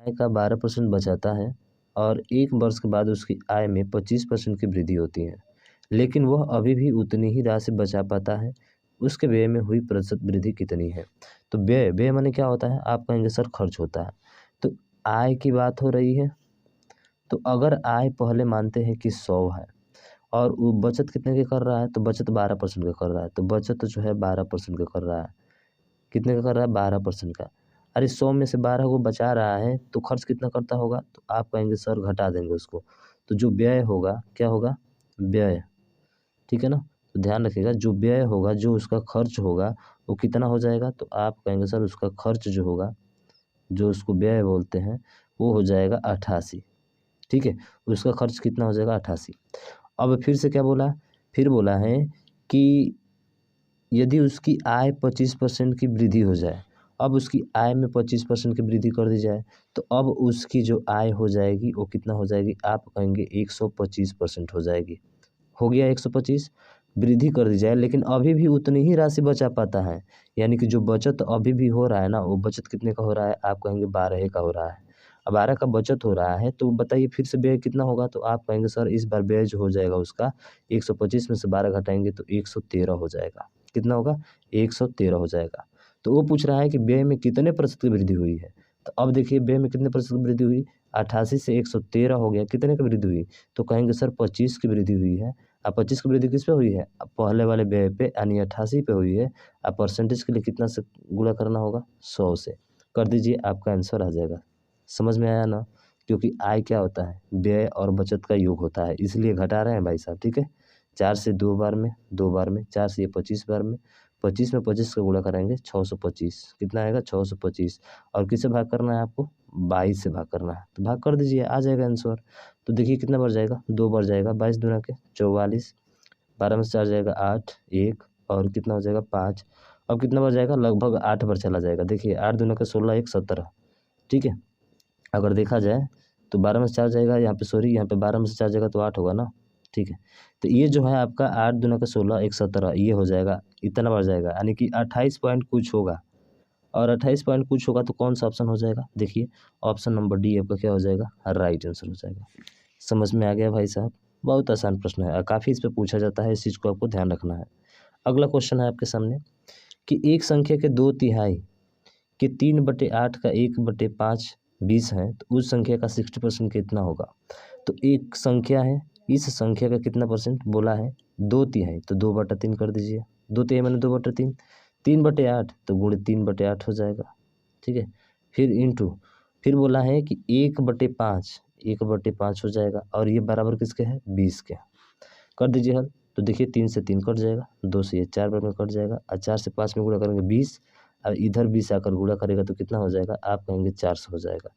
आय का 12% बचाता है और 1 वर्ष के बाद उसकी आय में 25% की वृद्धि होती है, लेकिन वह अभी भी उतनी ही राशि बचा पाता है, उसके व्यय में हुई प्रतिशत वृद्धि कितनी है? तो व्यय व्यय माने क्या होता है? आप कहेंगे सर खर्च होता है। तो आय की बात हो रही है, तो अगर आय पहले मानते हैं कि 100 है और वो बचत कितने की कर रहा है? तो बचत 12% का कर रहा है, तो बचत जो है 12% का कर रहा है। कितने का कर रहा है? 12% का। अरे 100 में से 12 को बचा रहा है तो खर्च कितना करता होगा? तो आप कहेंगे सर घटा देंगे उसको। तो जो व्यय होगा क्या होगा? व्यय, ठीक है ना? तो ध्यान रखिएगा जो व्यय होगा, जो उसका खर्च होगा वो कितना हो जाएगा? तो आप कहेंगे सर उसका खर्च जो होगा, जो उसको व्यय बोलते हैं, वो हो जाएगा 88, ठीक है? उसका खर्च कितना हो जाएगा? 88। अब फिर से क्या बोला? फिर बोला है कि यदि उसकी आय 25% की वृद्धि हो जाए, अब उसकी आय में 25% की वृद्धि कर दी जाए, तो अब उसकी जो आय हो जाएगी वो कितना हो जाएगी? आप कहेंगे 125% हो जाएगी। हो गया 125, वृद्धि कर दी जाए लेकिन अभी भी उतनी ही राशि बचा पाता है, यानी कि जो बचत अभी भी हो रहा है ना, वो बचत कितने का हो रहा है? आप कहेंगे 12 का हो रहा है। अब 12 का बचत हो रहा है तो बताइए फिर से व्यय कितना होगा? तो आप कहेंगे सर इस बार व्यय जो हो जाएगा उसका 125 में से 12 घटाएंगे तो 113 हो जाएगा। कितना होगा? 113 हो जाएगा। तो वो पूछ रहा है कि व्यय में कितने प्रतिशत की वृद्धि हुई है? तो अब देखिए व्यय में कितने प्रतिशत की वृद्धि हुई? 88 से 113 हो गया, कितने की वृद्धि हुई? तो कहेंगे सर 25 की वृद्धि हुई है। अब 25 की वृद्धि किस पे हुई है? अब पहले वाले व्यय पे यानी 88 पे हुई है। अब परसेंटेज के लिए कितना से गुणा करना होगा? 100 से। कर दीजिए, आपका आंसर आ जाएगा। समझ में आया ना? क्योंकि आय क्या होता है? व्यय और बचत का योग होता है, इसलिए घटा रहे हैं भाई साहब, ठीक है? 4 से 2 बार में, 2 बार में, 4 से ये 25 बार में, 25 में 25 का गुणा कराएंगे 625, कितना आएगा? 625। और किससे भाग करना है आपको? 22 से भाग करना है, तो भाग कर दीजिए, आ जाएगा आंसर। तो देखिए कितना बढ़ जाएगा? 2 बढ़ जाएगा, 22 दूना के 44, 12 में से 4 जाएगा 8, 1 और कितना हो जाएगा? 5। अब कितना बढ़ जाएगा? लगभग 8 बार चला जाएगा। देखिए 8 दूना के 16, 1 17, ठीक है? अगर देखा जाए तो 12 में से 4 जाएगा यहाँ पे, सॉरी यहाँ पे 12 में से 4 जाएगा तो 8 होगा ना, ठीक है? तो ये जो है आपका 8 दूना का 16, 1 17 ये हो जाएगा, इतना बढ़ जाएगा, यानी कि 28 पॉइंट कुछ होगा। और 28 पॉइंट कुछ होगा तो कौन सा ऑप्शन हो जाएगा? देखिए ऑप्शन नंबर डी आपका क्या हो जाएगा? राइट आंसर हो जाएगा। समझ में आ गया भाई साहब? बहुत आसान प्रश्न है और काफ़ी इस पे पूछा जाता है, इस चीज़ को आपको ध्यान रखना है। अगला क्वेश्चन है आपके सामने कि एक संख्या के 2/3 कि 3/8 का 1/5 20 है, तो उस संख्या का 60% कितना होगा? तो एक संख्या है, इस संख्या का कितना परसेंट बोला है? 2/3, तो 2/3 कर दीजिए। 2/3 मैंने 2/3, 3/8 तो गुणे 3/8 हो जाएगा, ठीक है? फिर इंटू, फिर बोला है कि 1/5, 1/5 हो जाएगा और ये बराबर किसके है? 20 के। कर दीजिए हल, तो देखिए 3 से 3 कट जाएगा, 2 से ये 4 बार में कट जाएगा और 4 से 5 में गुणा करेंगे 20, और इधर 20 आकर गुणा करेगा तो कितना हो जाएगा? आप कहेंगे 400 हो जाएगा।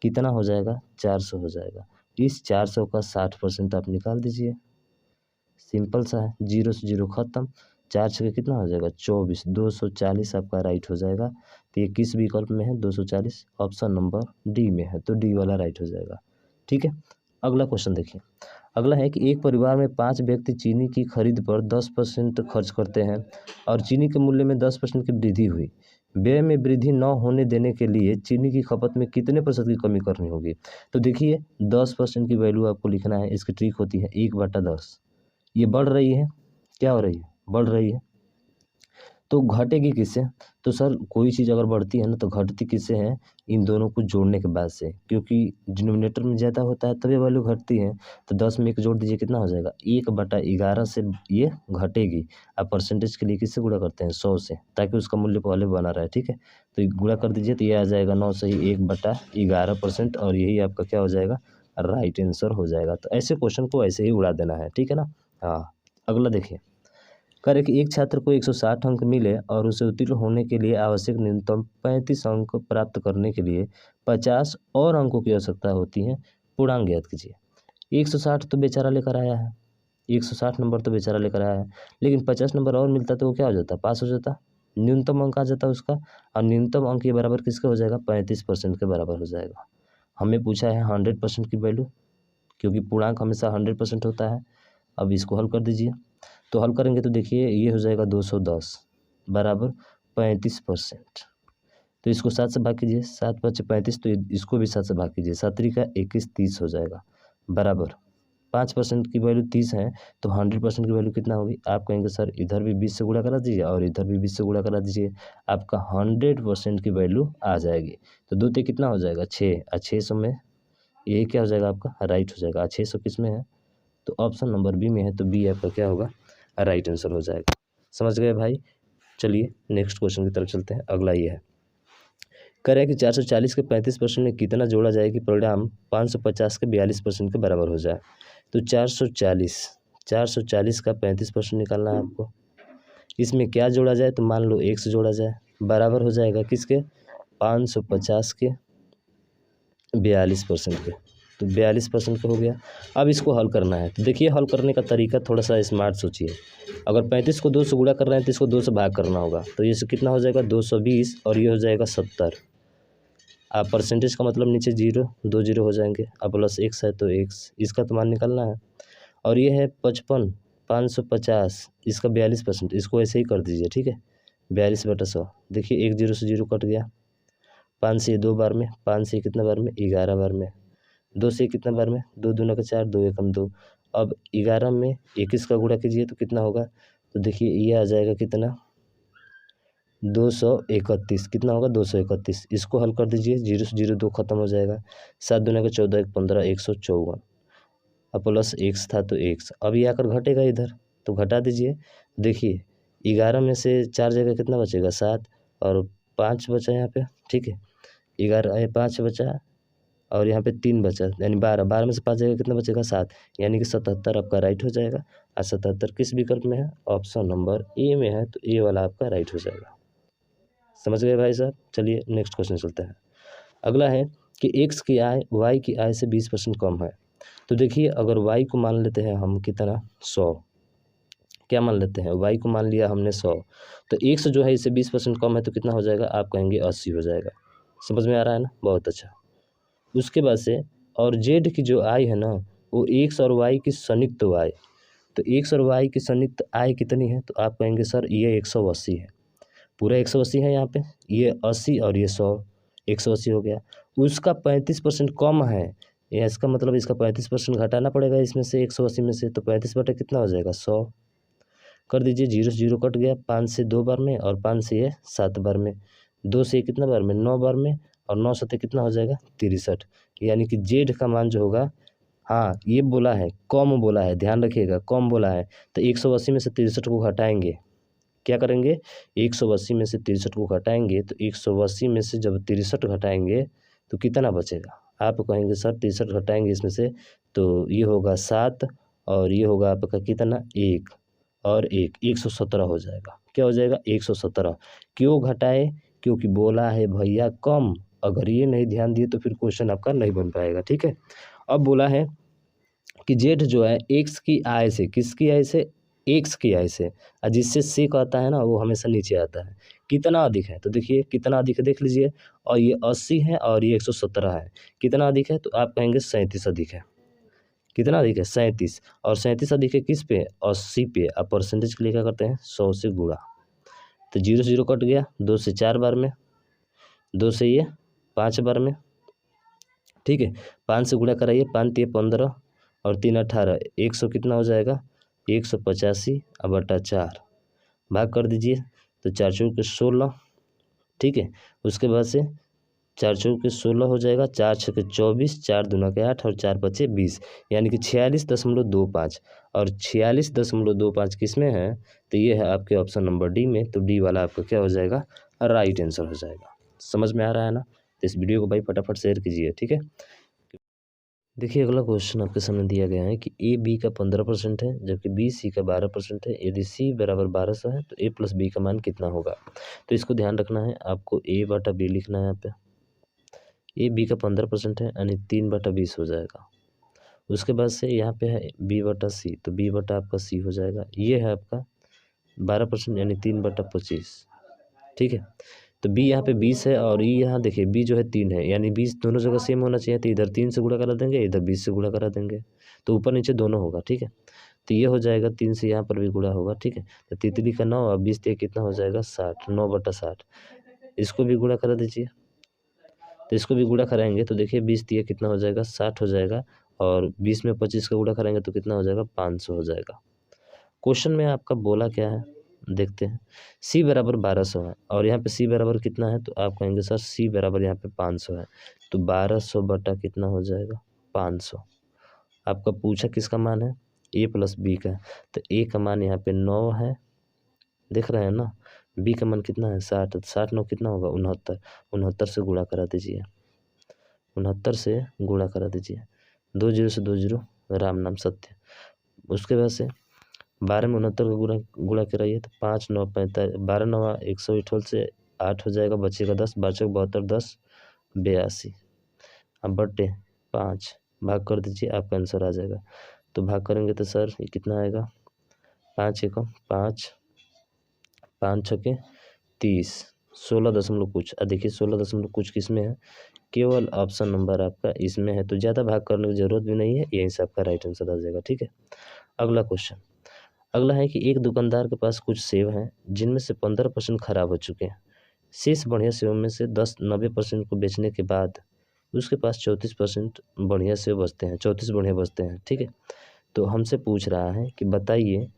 कितना हो जाएगा? 400 हो जाएगा। इस 400 का 60% आप निकाल दीजिए, सिंपल सा है, 0 से 0 खत्म। 4 छक्के कितना हो जाएगा? 24, 240 आपका राइट हो जाएगा। तो ये किस विकल्प में है? 240, ऑप्शन नंबर डी में है, तो डी वाला राइट हो जाएगा, ठीक है? अगला क्वेश्चन देखिए। अगला है कि एक परिवार में 5 व्यक्ति चीनी की खरीद पर 10% खर्च करते हैं और चीनी के मूल्य में 10% की वृद्धि हुई। व्यय में वृद्धि न होने देने के लिए चीनी की खपत में कितने प्रतिशत की कमी करनी होगी? तो देखिए 10% की वैल्यू आपको लिखना है। इसकी ट्रिक होती है 1/10। ये बढ़ रही है, क्या हो रही है? बढ़ रही है, तो घटेगी किससे? तो सर कोई चीज़ अगर बढ़ती है ना तो घटती किससे है? इन दोनों को जोड़ने के बाद से, क्योंकि डिनोमिनेटर में ज़्यादा होता है तब ये वैल्यू घटती है। तो 10 में 1 जोड़ दीजिए, कितना हो जाएगा? 1/11 से ये घटेगी। अब परसेंटेज के लिए किससे गुणा करते हैं? 100 से, ताकि उसका मूल्य पहले बना रहे, ठीक है? तो ये गुणा कर दीजिए तो ये आ जाएगा 9 से ही 1/11% और यही आपका क्या हो जाएगा? राइट आंसर हो जाएगा। तो ऐसे क्वेश्चन को ऐसे ही उड़ा देना है, ठीक है ना? हाँ, अगला देखिए। कह रहे कि एक छात्र को 160 अंक मिले और उसे उत्तीर्ण होने के लिए आवश्यक न्यूनतम 35 अंक प्राप्त करने के लिए 50 और अंकों की आवश्यकता होती है। पूर्णांक ज्ञात कीजिए। 160 तो बेचारा लेकर आया है, 160 नंबर तो बेचारा लेकर आया है, लेकिन 50 नंबर और मिलता तो वो क्या हो जाता? पास हो जाता। न्यूनतम अंक आ जाता उसका, और न्यूनतम अंक के बराबर किसका हो जाएगा? 35% के बराबर हो जाएगा। हमें पूछा है 100% की वैल्यू, क्योंकि पूर्णांक हमेशा 100% होता है। अब इसको हल कर दीजिए, तो हल करेंगे तो देखिए ये हो जाएगा 210 बराबर 35%। तो इसको 7 से भाग कीजिए, 7 5 35, तो इसको भी 7 से भाग कीजिए, 7 3 का 21 30 हो जाएगा, बराबर 5% की वैल्यू 30 है तो 100% की वैल्यू कितना होगी? आप कहेंगे सर इधर भी 20 से गुणा करा दीजिए और इधर भी 20 से गुणा करा दीजिए, आपका 100% की वैल्यू आ जाएगी। तो 2 ते कितना हो जाएगा? 6, और 600 में ये क्या हो जाएगा आपका? राइट हो जाएगा। 600 किस में है? तो ऑप्शन नंबर बी में है, तो बी आपका क्या होगा? राइट आंसर हो जाएगा। समझ गए भाई? चलिए नेक्स्ट क्वेश्चन की तरफ चलते हैं। अगला ये है, कह रहा है कि 440 के 35% में कितना जोड़ा जाए कि परिणाम 550 के 42% के बराबर हो जाए। तो 440 का 35% निकालना है आपको। इसमें क्या जोड़ा जाए? तो मान लो 1 से जोड़ा जाए, बराबर हो जाएगा किसके? 550 के 42% के। तो 42% का हो गया। अब इसको हल करना है। तो देखिए हल करने का तरीका थोड़ा सा स्मार्ट सोचिए। अगर 35 को 2 से गुणा कर रहे हैं तो इसको 2 से भाग करना होगा। तो ये कितना हो जाएगा? 220, और ये हो जाएगा 70। आप परसेंटेज का मतलब नीचे 0, 2 0 हो जाएंगे। अब प्लस x है तो x, इसका तो मान निकालना है। और ये है 55, 550, इसका 42%, इसको ऐसे ही कर दीजिए, ठीक है। 42/100, देखिए 1 0 से 0 कट गया। 5 से 2 बार में, 5 से कितना बार में? 11 बार में। 2 से कितना बार में? 2 दूना का 4, 2 एकम 2। अब 11 में 21 का गुणा कीजिए तो कितना होगा? तो देखिए ये आ जाएगा कितना? 231। कितना होगा? 231। इसको हल कर दीजिए, 0 से 0 2 खत्म हो जाएगा। 7 दूना का 14, 1 15, 154। अब प्लस x था तो x, अब ये आकर घटेगा इधर, तो घटा दीजिए। देखिए 11 में से 4 जगह कितना बचेगा? 7, और 5 बचा यहाँ पे, ठीक है। 11 5 बचा, और यहाँ पे 3 बचा, यानी 12, 12 में से 5 जगह कितना बचेगा? 7, यानी कि 77 आपका राइट हो जाएगा। और 77 किस विकल्प में है? ऑप्शन नंबर ए में है, तो ए वाला आपका राइट हो जाएगा। समझ गए भाई साहब? चलिए नेक्स्ट क्वेश्चन चलते हैं। अगला है कि x की आय y की आय से 20% कम है। तो देखिए अगर y को मान लेते हैं हम कितना? 100। क्या मान लेते हैं? y को मान लिया हमने 100, तो x जो है इससे 20% कम है तो कितना हो जाएगा? आप कहेंगे 80 हो जाएगा। समझ में आ रहा है ना? बहुत अच्छा। उसके बाद से और z की जो आय है ना, वो x और y की संयुक्त आय। तो x और y की संयुक्त आय कितनी है? तो आप कहेंगे सर ये 180 है। पूरा 180 है यहाँ पे, ये 80 और ये 100, 180 हो गया। उसका 35% कम है, या इसका मतलब इसका 35% घटाना पड़ेगा इसमें से, 180 में से। तो 35 बटा कितना हो जाएगा? 100 कर दीजिए। 0 से 0 कट गया, 5 से 2 बार में, और 5 से ये 7 बार में, 2 से कितना बार में? 9 बार में, और 9 सत्ते कितना हो जाएगा? 63। यानी कि जेड का मान जो होगा, हाँ ये बोला है कम, बोला है, ध्यान रखिएगा कम बोला है। तो 180 में से 63 को घटाएंगे, क्या करेंगे? 180 में से 63 को घटाएंगे, तो 180 में से जब 63 घटाएंगे तो कितना बचेगा? आप कहेंगे सर 63 घटाएंगे इसमें से, तो ये होगा 7, और ये होगा आपका कितना? 1 और 1, 117 हो जाएगा। क्या हो जाएगा? 117। क्यों घटाए? क्योंकि बोला है भैया कम। अगर ये नहीं ध्यान दिए तो फिर क्वेश्चन आपका नहीं बन पाएगा, ठीक है। अब बोला है कि जेड जो है एक्स की आय से, किसकी आय से? एक्स की आय से, और जिससे सेक आता है ना वो हमेशा नीचे आता है। कितना अधिक है? तो देखिए कितना अधिक है, देख लीजिए। और ये 80 है और ये 117 है। कितना अधिक है? तो आप कहेंगे 37 अधिक है। कितना अधिक है? 37। और 37 अधिक है किस पे? 80 पे। अब परसेंटेज के लिए क्या करते हैं? 100 से गुणा। तो 0 से 0 कट गया, 2 से 4 बार में, 2 से ये 5 बार में, ठीक है। 5 से गुणा कराइए, 5 3 15, और 3 18, 100 कितना हो जाएगा? 185 बटा 4, भाग कर दीजिए। तो 4 चौके 16, ठीक है। उसके बाद से 4 चौके 16 हो जाएगा, 4 छके 24, 4 दूना के 8, और 4 पचे 20, यानी कि 46.25। और 46.25 किस में है? तो ये है आपके ऑप्शन नंबर डी में। तो डी वाला आपका क्या हो जाएगा? राइट आंसर हो जाएगा। समझ में आ रहा है ना? तो इस वीडियो को भाई फटाफट शेयर कीजिए, ठीक है। देखिए अगला क्वेश्चन आपके सामने दिया गया है कि ए बी का 15% है, जबकि बी सी का 12% है। यदि सी बराबर 1200 है तो ए प्लस बी का मान कितना होगा? तो इसको ध्यान रखना है, आपको ए बटा बी लिखना है यहाँ पे। ए बी का 15% है, यानी 3/20 हो जाएगा। उसके बाद से यहाँ पे है बी बटा सी, तो बी बटा आपका सी हो जाएगा। ये है आपका 12%, यानी 3/25, ठीक है। तो बी यहाँ पे 20 है, और ये यहाँ देखिए बी जो है 3 है, यानी 20 दोनों जगह सेम होना चाहिए। तो इधर 3 से गुणा करा देंगे, इधर 20 से गुणा करा देंगे, तो ऊपर नीचे दोनों होगा, ठीक है। तो ये हो जाएगा 3 से यहाँ पर भी गुणा होगा, ठीक है। तो तितली का 9 और 20 कितना हो जाएगा? 60, 9/60। इसको भी गुणा करा दीजिए। तो इसको भी गुणा कराएंगे तो देखिए 20 दिया कितना हो जाएगा 60 हो जाएगा, और 20 में 25 का गुणा करेंगे तो कितना हो जाएगा 500 हो जाएगा। क्वेश्चन में आपका बोला क्या है देखते हैं। सी बराबर 1200 है और यहाँ पे सी बराबर कितना है, तो आप कहेंगे सर सी बराबर यहाँ पे 500 है, तो 1200 बटा कितना हो जाएगा 500। आपका पूछा किसका मान है, ए प्लस बी का, तो ए का मान यहाँ पे 9 है, देख रहे हैं ना। बी का मान कितना है 60, 60 9 कितना होगा 69, 69 से गुणा करा दीजिए, 69 से गुणा करा दीजिए, 2 जीरो से 2 जीरो राम नाम सत्य। उसके बाद से 12 में 69 का गुणा कराइए तो 5 9 45, 12 9 100 से 8 हो जाएगा, बचेगा 10, 5 72 10 82। अब बटे 5 भाग कर दीजिए, आपका आंसर आ जाएगा। तो भाग करेंगे तो सर ये कितना आएगा 5 एकम 5, 5 छके 30, 16 दशमलव कुछ। देखिए 16 दशमलव कुछ किस में है, केवल ऑप्शन नंबर आपका इसमें है, तो ज़्यादा भाग करने की जरूरत भी नहीं है, यहीं से आपका राइट आंसर आ जाएगा। ठीक है, अगला क्वेश्चन। अगला है कि एक दुकानदार के पास कुछ सेब हैं जिनमें से 15% खराब हो चुके हैं। शेष बढ़िया सेबों में से 90% को बेचने के बाद उसके पास 34% बढ़िया सेब बचते हैं, 34 बढ़िया बचते हैं। ठीक है, तो हमसे पूछ रहा है कि बताइए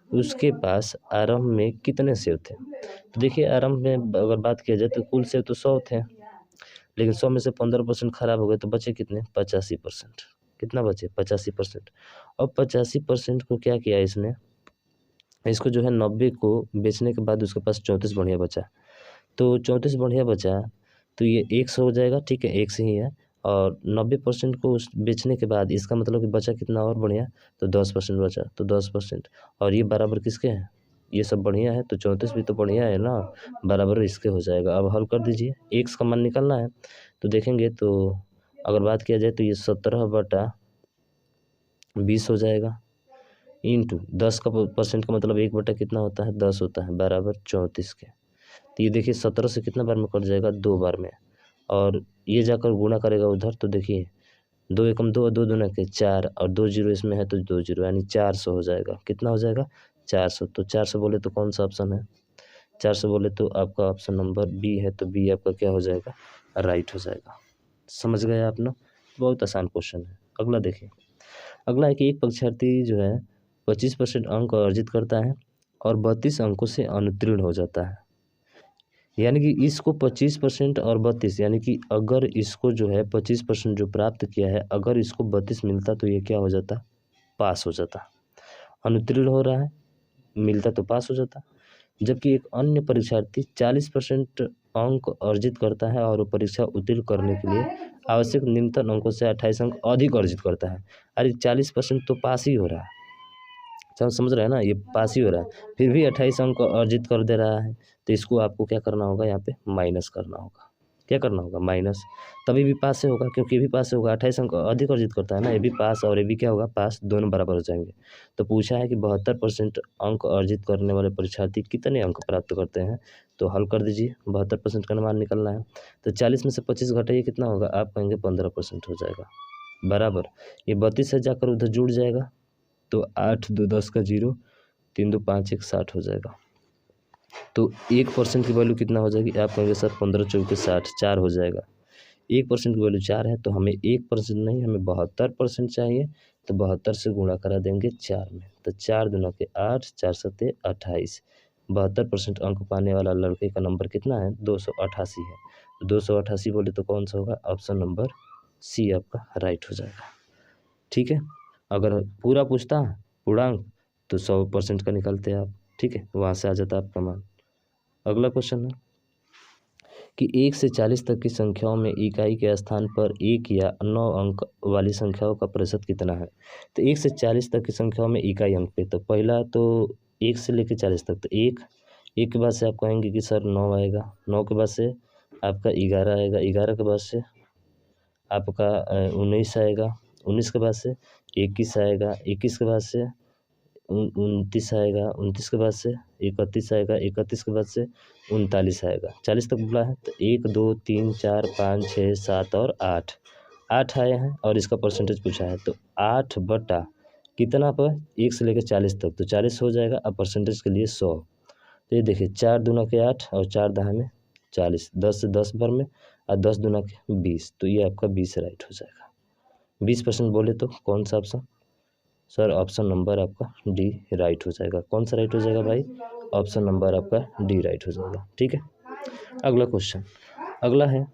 उसके पास आरंभ में कितने सेब थे। तो देखिए आरंभ में अगर बात किया जाए तो कुल सेब तो 100 थे, लेकिन 100 में से 15% खराब हो गए तो बचे कितने 85%। कितना बचे 85%। और 85% को क्या किया इसने, इसको जो है 90 को बेचने के बाद उसके पास 34 बढ़िया बचा, तो 34 बढ़िया बचा तो ये 100 हो जाएगा। ठीक है, एक से ही है, और 90% को उस बेचने के बाद इसका मतलब कि बचा कितना और बढ़िया, तो 10% बचा, तो 10%। और ये बराबर किसके हैं, ये सब बढ़िया है, तो 34 भी तो बढ़िया है ना, बराबर इसके हो जाएगा। अब हल कर दीजिए, एक्स का मान निकालना है, तो देखेंगे तो अगर बात किया जाए तो ये 17/20 हो जाएगा, इंटू 10 का % का मतलब 1/, कितना होता है 10 होता है, बराबर 34 के। तो ये देखिए 17 से कितना बार में कट जाएगा 2 बार में, और ये जाकर गुणा करेगा उधर, तो देखिए 2 एकम 2, 2 दूना के 4, और 2 जीरो इसमें है तो 2 जीरो, यानी 400 हो जाएगा। कितना हो जाएगा 400। तो 400 बोले तो कौन सा ऑप्शन है, 400 बोले तो आपका ऑप्शन नंबर बी है, तो बी आपका क्या हो जाएगा राइट हो जाएगा। समझ गए आप ना, बहुत आसान क्वेश्चन है। अगला देखिए, अगला है कि एक परीक्षार्थी जो है 25% अंक अर्जित करता है और 32 अंकों से अनुत्तीर्ण हो जाता है। यानी कि इसको 25% और 32, यानी कि अगर इसको जो है 25% जो प्राप्त किया है, अगर इसको 32 मिलता तो ये क्या हो जाता, पास हो जाता। अनुत्तीर्ण हो रहा है, मिलता तो पास हो जाता। जबकि एक अन्य परीक्षार्थी 40% अंक अर्जित करता है और वो परीक्षा उत्तीर्ण करने के लिए आवश्यक न्यूनतम अंकों से 28 अंक अधिक अर्जित करता है। अरे 40% तो पास ही हो रहा है, समझ रहे हैं ना, ये पास ही हो रहा है, फिर भी 28 अंक अर्जित कर दे रहा है, तो इसको आपको क्या करना होगा, यहाँ पे माइनस करना होगा। क्या करना होगा, माइनस, तभी भी पास से होगा, क्योंकि ये भी पास से होगा, 28 अंक अधिक अर्जित करता है ना, ये भी पास और ये भी क्या होगा पास, दोनों बराबर हो जाएंगे। तो पूछा है कि 72% अंक अर्जित करने वाले परीक्षार्थी कितने अंक प्राप्त करते हैं, तो हल कर दीजिए, 72% का मान निकलना है। तो 40 में से 25 घटाइए, कितना होगा, आप कहेंगे 15% हो जाएगा, बराबर ये 32 से जाकर उधर जुड़ जाएगा, तो 8 2 10 का 0, 3 2 5 1 60 हो जाएगा। तो 1% की वैल्यू कितना हो जाएगी, आप कहेंगे सर 15 चौके 60, 4 हो जाएगा। 1% की वैल्यू 4 है, तो हमें 1% नहीं, हमें 72% चाहिए, तो 72 से गुणा करा देंगे 4 में, तो 4 दूना के 8, 4 सत्ते 28। 72% अंक पाने वाला लड़के का नंबर कितना है 288 है, तो 288 बोले तो कौन सा होगा, ऑप्शन नंबर सी आपका राइट हो जाएगा। ठीक है, अगर पूरा पूछता पूर्णांक तो 100% का निकालते आप। ठीक है, वहाँ से आ जाता आपका मान। अगला क्वेश्चन है कि 1 से 40 तक की संख्याओं में इकाई के स्थान पर 1 या 9 अंक वाली संख्याओं का प्रतिशत कितना है। तो 1 से 40 तक की संख्याओं में इकाई अंक पे, तो पहला तो 1 से लेकर 40 तक, तो 1 के बाद से आप कहेंगे कि सर 9 आएगा, 9 के बाद से आपका 11 आएगा, 11 के बाद से आपका 19 आएगा, 19 के बाद से 21 आएगा, 21 के बाद से 29 आएगा, 29 के बाद से 31 आएगा, 31 के बाद से 39 आएगा, 40 तक बोला है। तो 1 2 3 4 5 6 7 और 8, 8 आए हैं और इसका परसेंटेज पूछा है, तो 8 बटा कितना पर 1 से लेकर 40 तक, तो 40 हो जाएगा। अब परसेंटेज के लिए 100, तो ये देखिए 4 दूना के 8 और 4 दहा में 40, 10 से 10 बार में और 10 दूना के 20, तो ये आपका 20 राइट हो जाएगा। 20% बोले तो कौन सा ऑप्शन? सर ऑप्शन नंबर आपका डी राइट हो जाएगा। कौन सा राइट हो जाएगा भाई? ऑप्शन नंबर आपका डी राइट हो जाएगा। ठीक है, अगला क्वेश्चन, अगला है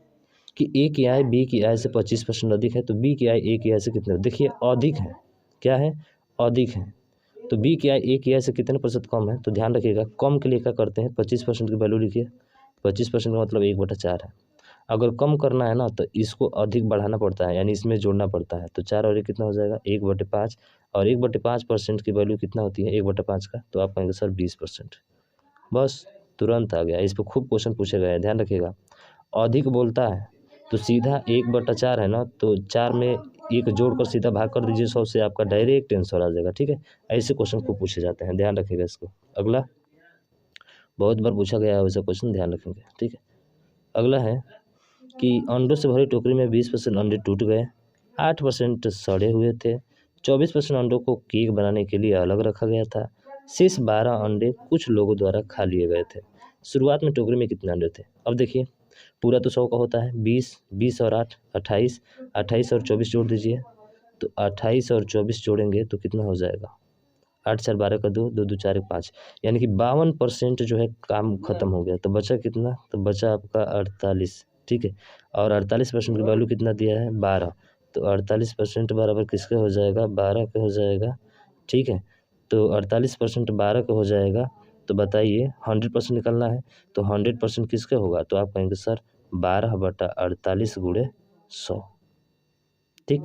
कि ए की आय बी की आय से 25% अधिक है, तो बी की आय ए की आय से कितने? देखिए अधिक है, क्या है? अधिक है। तो बी की आय ए की आय से कितने प्रतिशत कम है? तो ध्यान रखिएगा, कम के लिए क्या करते हैं? 25% की वैल्यू लिखिए। 25% का मतलब 1/4 है। अगर कम करना है ना तो इसको अधिक बढ़ाना पड़ता है, यानी इसमें जोड़ना पड़ता है। तो 4 और 1 कितना हो जाएगा? 1/5, और 1/5% की वैल्यू कितना होती है 1/5 का? तो आप कहेंगे सर 20%। बस तुरंत आ गया। इस पर खूब क्वेश्चन पूछे गए हैं, ध्यान रखिएगा। अधिक बोलता है तो सीधा 1/4 है ना, तो 4 में 1 जोड़कर सीधा भाग कर दीजिए 100 से, आपका डायरेक्ट आंसर आ जाएगा। ठीक है, ऐसे क्वेश्चन खूब पूछे जाते हैं, ध्यान रखिएगा इसको। अगला, बहुत बार पूछा गया है वैसा क्वेश्चन, ध्यान रखेंगे। ठीक है, अगला है कि अंडों से भरी टोकरी में 20% अंडे टूट गए, 8% सड़े हुए थे, 24% अंडों को केक बनाने के लिए अलग रखा गया था, शेष 12 अंडे कुछ लोगों द्वारा खा लिए गए थे। शुरुआत में टोकरी में कितने अंडे थे? अब देखिए, पूरा तो 100 का होता है, 20, 20 और 8 28, 28 और 24 जोड़ दीजिए, तो 28 और 24 जोड़ेंगे तो कितना हो जाएगा? 8 4 12 का 2, 2 2 4 1 5, यानी कि 52% जो है काम खत्म हो गया। तो बचा कितना? तो बचा आपका 48। ठीक है, और 48% की वैल्यू कितना दिया है? 12, तो 48% बराबर किसके हो जाएगा? 12 के हो जाएगा। ठीक है, तो 48% 12 का हो जाएगा। तो बताइए 100% निकलना है, तो 100% किसके होगा? तो आप कहेंगे सर 12/48 गुणे 100। ठीक,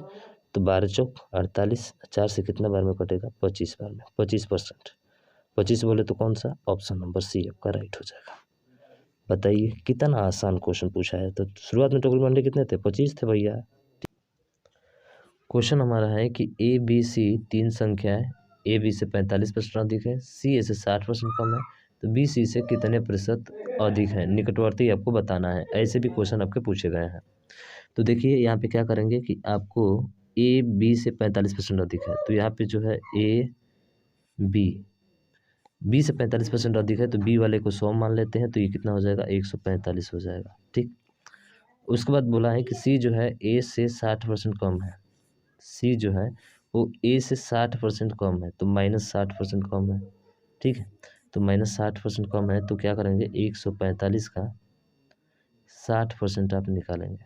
तो 12 चौक 48, 4 से कितना बार में कटेगा? 25 बार में, 25%। 25 बोले तो कौन सा? ऑप्शन नंबर सी आपका राइट हो जाएगा। बताइए कितना आसान क्वेश्चन पूछा है। तो शुरुआत में टोकरी में अंडे कितने थे? 25 थे भैया। क्वेश्चन हमारा है कि ए बी सी 3 संख्याएं ए बी से 45% अधिक है, सी ए से 60% कम है, तो बी सी से कितने प्रतिशत अधिक है? निकटवर्ती आपको बताना है। ऐसे भी क्वेश्चन आपके पूछे गए हैं। तो देखिए यहाँ पे क्या करेंगे कि आपको ए बी से 45% अधिक है, तो यहाँ पे जो है ए बी से 45% अधिक है, तो बी वाले को 100 मान लेते हैं, तो ये कितना हो जाएगा? 145 हो जाएगा। ठीक, उसके बाद बोला है कि सी जो है ए से 60% कम है, सी जो है वो ए से 60% कम है, तो -60% कम है। ठीक है, तो -60% कम है, तो क्या करेंगे? 145 का 60% आप निकालेंगे,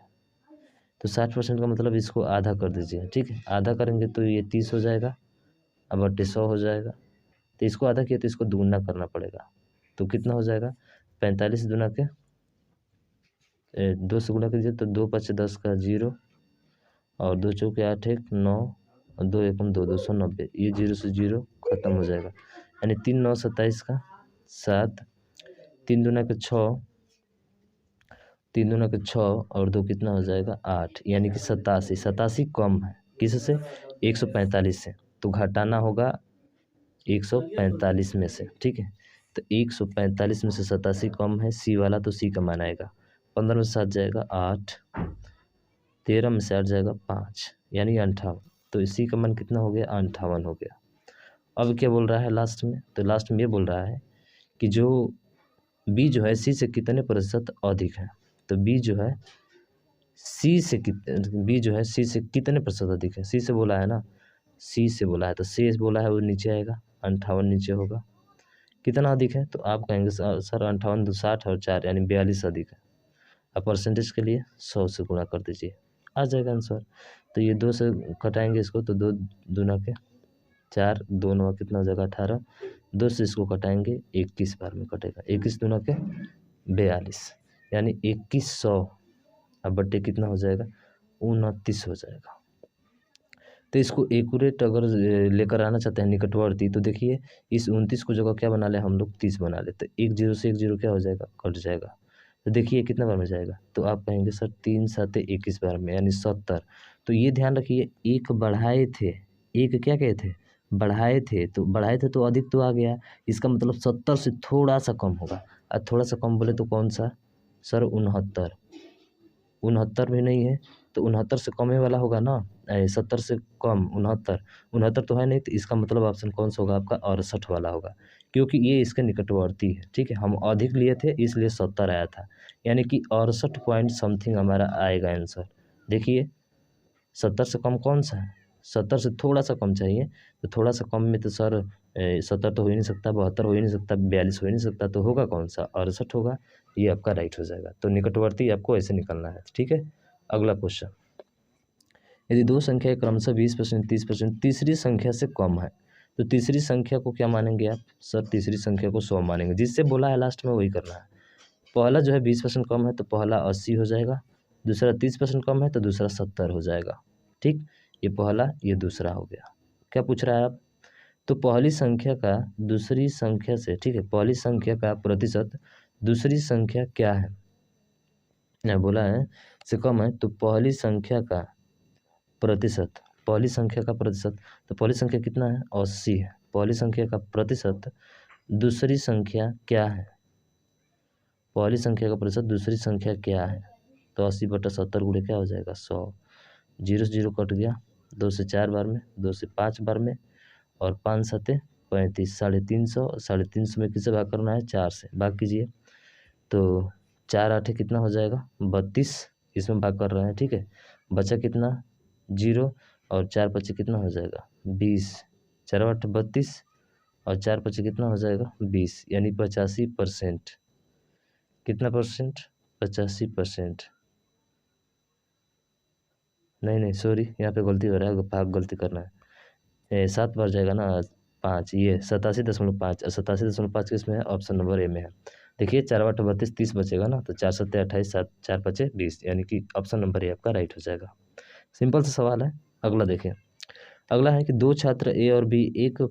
तो 60% का मतलब इसको आधा कर दीजिए। ठीक है, आधा करेंगे तो ये 30 हो जाएगा, अब 100 हो जाएगा। तो इसको आधा किया तो इसको दुगुना करना पड़ेगा, तो कितना हो जाएगा? 45 दूना के 2 से गुना कीजिए तो 2 5 10 का 0, और 2 चौके 8 1 9, और 2 एकम 2, 290। ये 0 से 0 खत्म हो जाएगा, यानी 3 9 27 का 7, 3 दूना के 6, 3 दूना के 6 और 2 कितना हो जाएगा? 8, यानी कि 87। 87 कम है किससे? 145 से, तो घटाना होगा 145 में से। ठीक है, तो 145 में से 87 कम है, सी वाला, तो सी का मान आएगा 15 में से 7 जाएगा 8, 13 में से 8 जाएगा 5, यानी 58। तो इसी का मान कितना हो गया? 58 हो गया। अब क्या बोल रहा है लास्ट में? तो लास्ट में ये बोल रहा है कि जो बी जो है सी से कितने प्रतिशत अधिक है। तो बी जो है सी से कितने प्रतिशत अधिक है? सी से बोला है ना, सी से बोला है, तो सी से बोला है वो नीचे आएगा, 58 नीचे होगा। कितना अधिक है? तो आप कहेंगे सर 58 2 60 और 4 यानी 42 अधिक है। अब परसेंटेज के लिए 100 से गुणा कर दीजिए, आ जाएगा आंसर। तो ये 2 से कटाएंगे इसको, तो 2 दूना के 4, 2 9 कितना हो जाएगा? 18, 2 से इसको कटाएंगे 21 बार में कटेगा, 21 दूना के 42, यानी 2100। अब बट्टे कितना हो जाएगा? 29 हो जाएगा। तो इसको एक्यूरेट अगर लेकर आना चाहते हैं निकटवर्ती, तो देखिए इस 29 को जगह क्या बना ले हम लोग? 30 बना लेते। एक जीरो से एक जीरो क्या हो जाएगा? कट जाएगा। तो देखिए कितना बार में जाएगा? तो आप कहेंगे सर 3 7 21 बार में, यानी 70। तो ये ध्यान रखिए, एक बढ़ाए थे, एक क्या कहे थे? बढ़ाए थे, तो बढ़ाए थे तो अधिक तो आ गया, इसका मतलब 70 से थोड़ा सा कम होगा। और थोड़ा सा कम बोले तो कौन सा? सर 69। 69 भी नहीं है, तो 69 से कम ही वाला होगा ना, 70 से कम 69, 69 तो है नहीं, तो इसका मतलब ऑप्शन कौन सा होगा आपका, 68 वाला होगा, क्योंकि ये इसके निकटवर्ती है। ठीक है, हम अधिक लिए थे इसलिए 70 आया था, यानी कि 68 पॉइंट समथिंग हमारा आएगा आंसर। देखिए 70 से कम कौन सा है, 70 से थोड़ा सा कम चाहिए, तो थोड़ा सा कम में तो सर 70 तो हो ही नहीं सकता, 72 हो ही नहीं सकता, 42 हो ही नहीं सकता, तो होगा कौन सा, 68 होगा। ये आपका राइट हो जाएगा। तो निकटवर्ती आपको ऐसे निकलना है। ठीक है, अगला क्वेश्चन, यदि दो संख्या क्रमशः 20%, 30%, तीसरी संख्या से कम है, तो तीसरी संख्या को क्या मानेंगे आप, सर तीसरी संख्या को 100 मानेंगे, जिससे बोला है लास्ट में वही करना है। पहला जो है 20% कम है तो पहला 80 हो जाएगा, दूसरा 30% कम है तो दूसरा 70 हो जाएगा। ठीक, ये पहला ये दूसरा हो गया। क्या पूछ रहा है आप, तो पहली संख्या का दूसरी संख्या से, ठीक है, पहली संख्या का प्रतिशत दूसरी संख्या क्या है, या बोला है से कम है, तो पहली संख्या का प्रतिशत, पहली संख्या का प्रतिशत, तो पहली संख्या कितना है, 80 है, पहली संख्या का प्रतिशत दूसरी संख्या क्या है, पहली संख्या का प्रतिशत दूसरी संख्या क्या है, तो 80/70 गुणे क्या हो जाएगा, 100। 0 से 0 कट गया, 2 से 4 बार में, 2 से 5 बार में, और 5 सते 35, 350, 350 में किसे भाग करना है, 4 से भाग कीजिए, तो 4 आठे कितना हो जाएगा, 32, इसमें भाग कर रहे हैं। ठीक है, बचा कितना, 0, और 4 पचे कितना हो जाएगा, 20, 4 8 32, और 4 पचे कितना हो जाएगा, 20, यानी 85%। कितना परसेंट, 85%। नहीं नहीं सॉरी, यहाँ पे गलती हो रहा है, भाग गलती करना है, 7 बार जाएगा ना, 5, ये 87.5, 87.5 किसमें है, ऑप्शन नंबर ए में है। देखिए 4 8 32, 30 बचेगा ना, तो 4 7 28, 7 4 5 20, यानी कि ऑप्शन नंबर ए आपका राइट हो जाएगा। सिंपल सा सवाल है। अगला देखें, अगला है कि दो छात्र ए और बी एक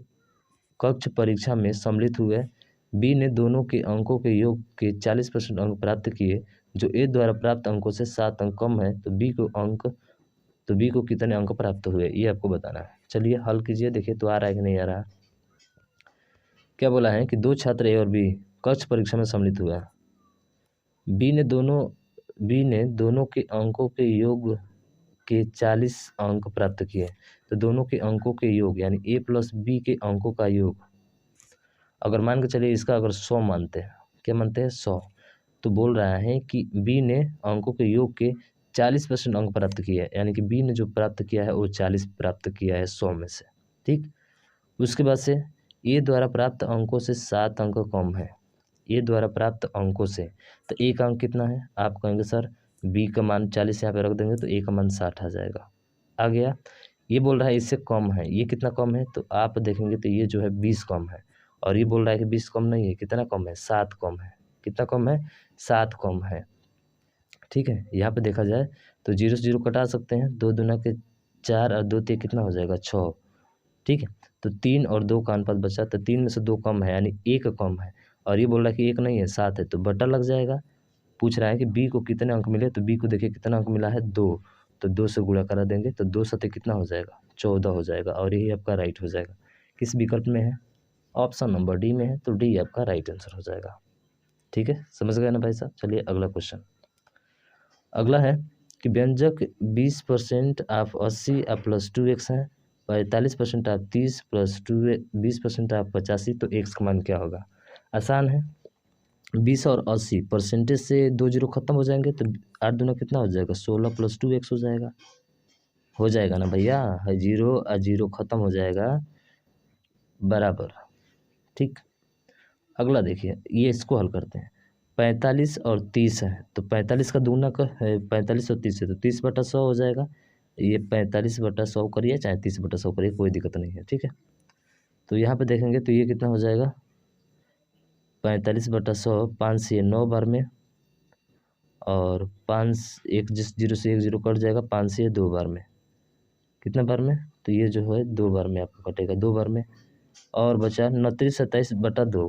कक्ष परीक्षा में सम्मिलित हुए, बी ने दोनों के अंकों के योग के 40% अंक प्राप्त किए, जो ए द्वारा प्राप्त अंकों से 7 अंक कम है, तो बी को कितने अंक प्राप्त हुए, ये आपको बताना है। चलिए हल कीजिए, देखिए तो आ रहा है कि नहीं आ रहा। क्या बोला है कि दो छात्र ए और बी कक्ष परीक्षा में सम्मिलित हुआ, बी ने दोनों के अंकों के योग के 40 अंक प्राप्त किए, तो दोनों के अंकों के योग यानी ए प्लस बी के अंकों का योग, अगर मान के चलिए इसका अगर 100 मानते हैं, क्या मानते हैं, 100, तो बोल रहा है कि बी ने अंकों के योग के 40% अंक प्राप्त किया है, यानी कि बी ने जो प्राप्त किया है वो 40 प्राप्त किया है 100 में से। ठीक, उसके बाद से ए द्वारा प्राप्त अंकों से 7 अंक कम है, ए द्वारा प्राप्त अंकों से, तो ए का अंक कितना है, आप कहेंगे सर बी का मान 40 यहाँ पे रख देंगे तो ए का मान 60 आ जाएगा। आ गया, ये बोल रहा है इससे कम है, ये कितना कम है, तो आप देखेंगे तो ये जो है 20 कम है, और ये बोल रहा है कि 20 कम नहीं है, कितना कम है, 7 कम है, कितना कम है, 7 कम है। ठीक है, यहाँ पे देखा जाए तो 0 से 0 कटा सकते हैं, 2 दूना के 4 और 2 ते कितना हो जाएगा, 6। ठीक है, तो 3 और 2 का अनुपात बचा, तो 3 में से 2 कम है, यानी 1 कम है, और ये बोल रहा है कि 1 नहीं है 7 है, तो बटा लग जाएगा। पूछ रहा है कि बी को कितने अंक मिले, तो बी को देखिए कितना अंक मिला है, 2, तो 2 से गुणा करा देंगे, तो 2 सते कितना हो जाएगा, 14 हो जाएगा, और यही आपका राइट हो जाएगा। किस विकल्प में है, ऑप्शन नंबर डी में है, तो डी आपका राइट आंसर हो जाएगा। ठीक है, समझ गए ना भाई साहब। चलिए अगला क्वेश्चन, अगला है कि व्यंजक 20% आप 80 आप प्लस 2x है, 45% आप 30 प्लस 2 20% आप 85, तो x का मान क्या होगा। आसान है, 20 और 80 परसेंटेज से 2 जीरो खत्म हो जाएंगे, तो 8 दूना कितना हो जाएगा, 16 प्लस 2x हो जाएगा ना भैया, है जीरो और जीरो खत्म हो जाएगा बराबर। ठीक, अगला देखिए, ये इसको हल करते हैं, 45 और 30 है, तो 45 का दूना का है, 45 और 30 है, तो 30/100 हो जाएगा, ये 45/100 करिए चाहे 30/100 करिए, कोई दिक्कत नहीं है। ठीक है, तो यहाँ पे देखेंगे तो ये कितना हो जाएगा, 45/100, 5 से 9 बार में, और 5 एक जिस 0 से 1 0 कट जाएगा, 5 से 2 बार में, कितना बार में, तो ये जो है 2 बार में आपका कटेगा, 2 बार में, और बचा 29 27/2,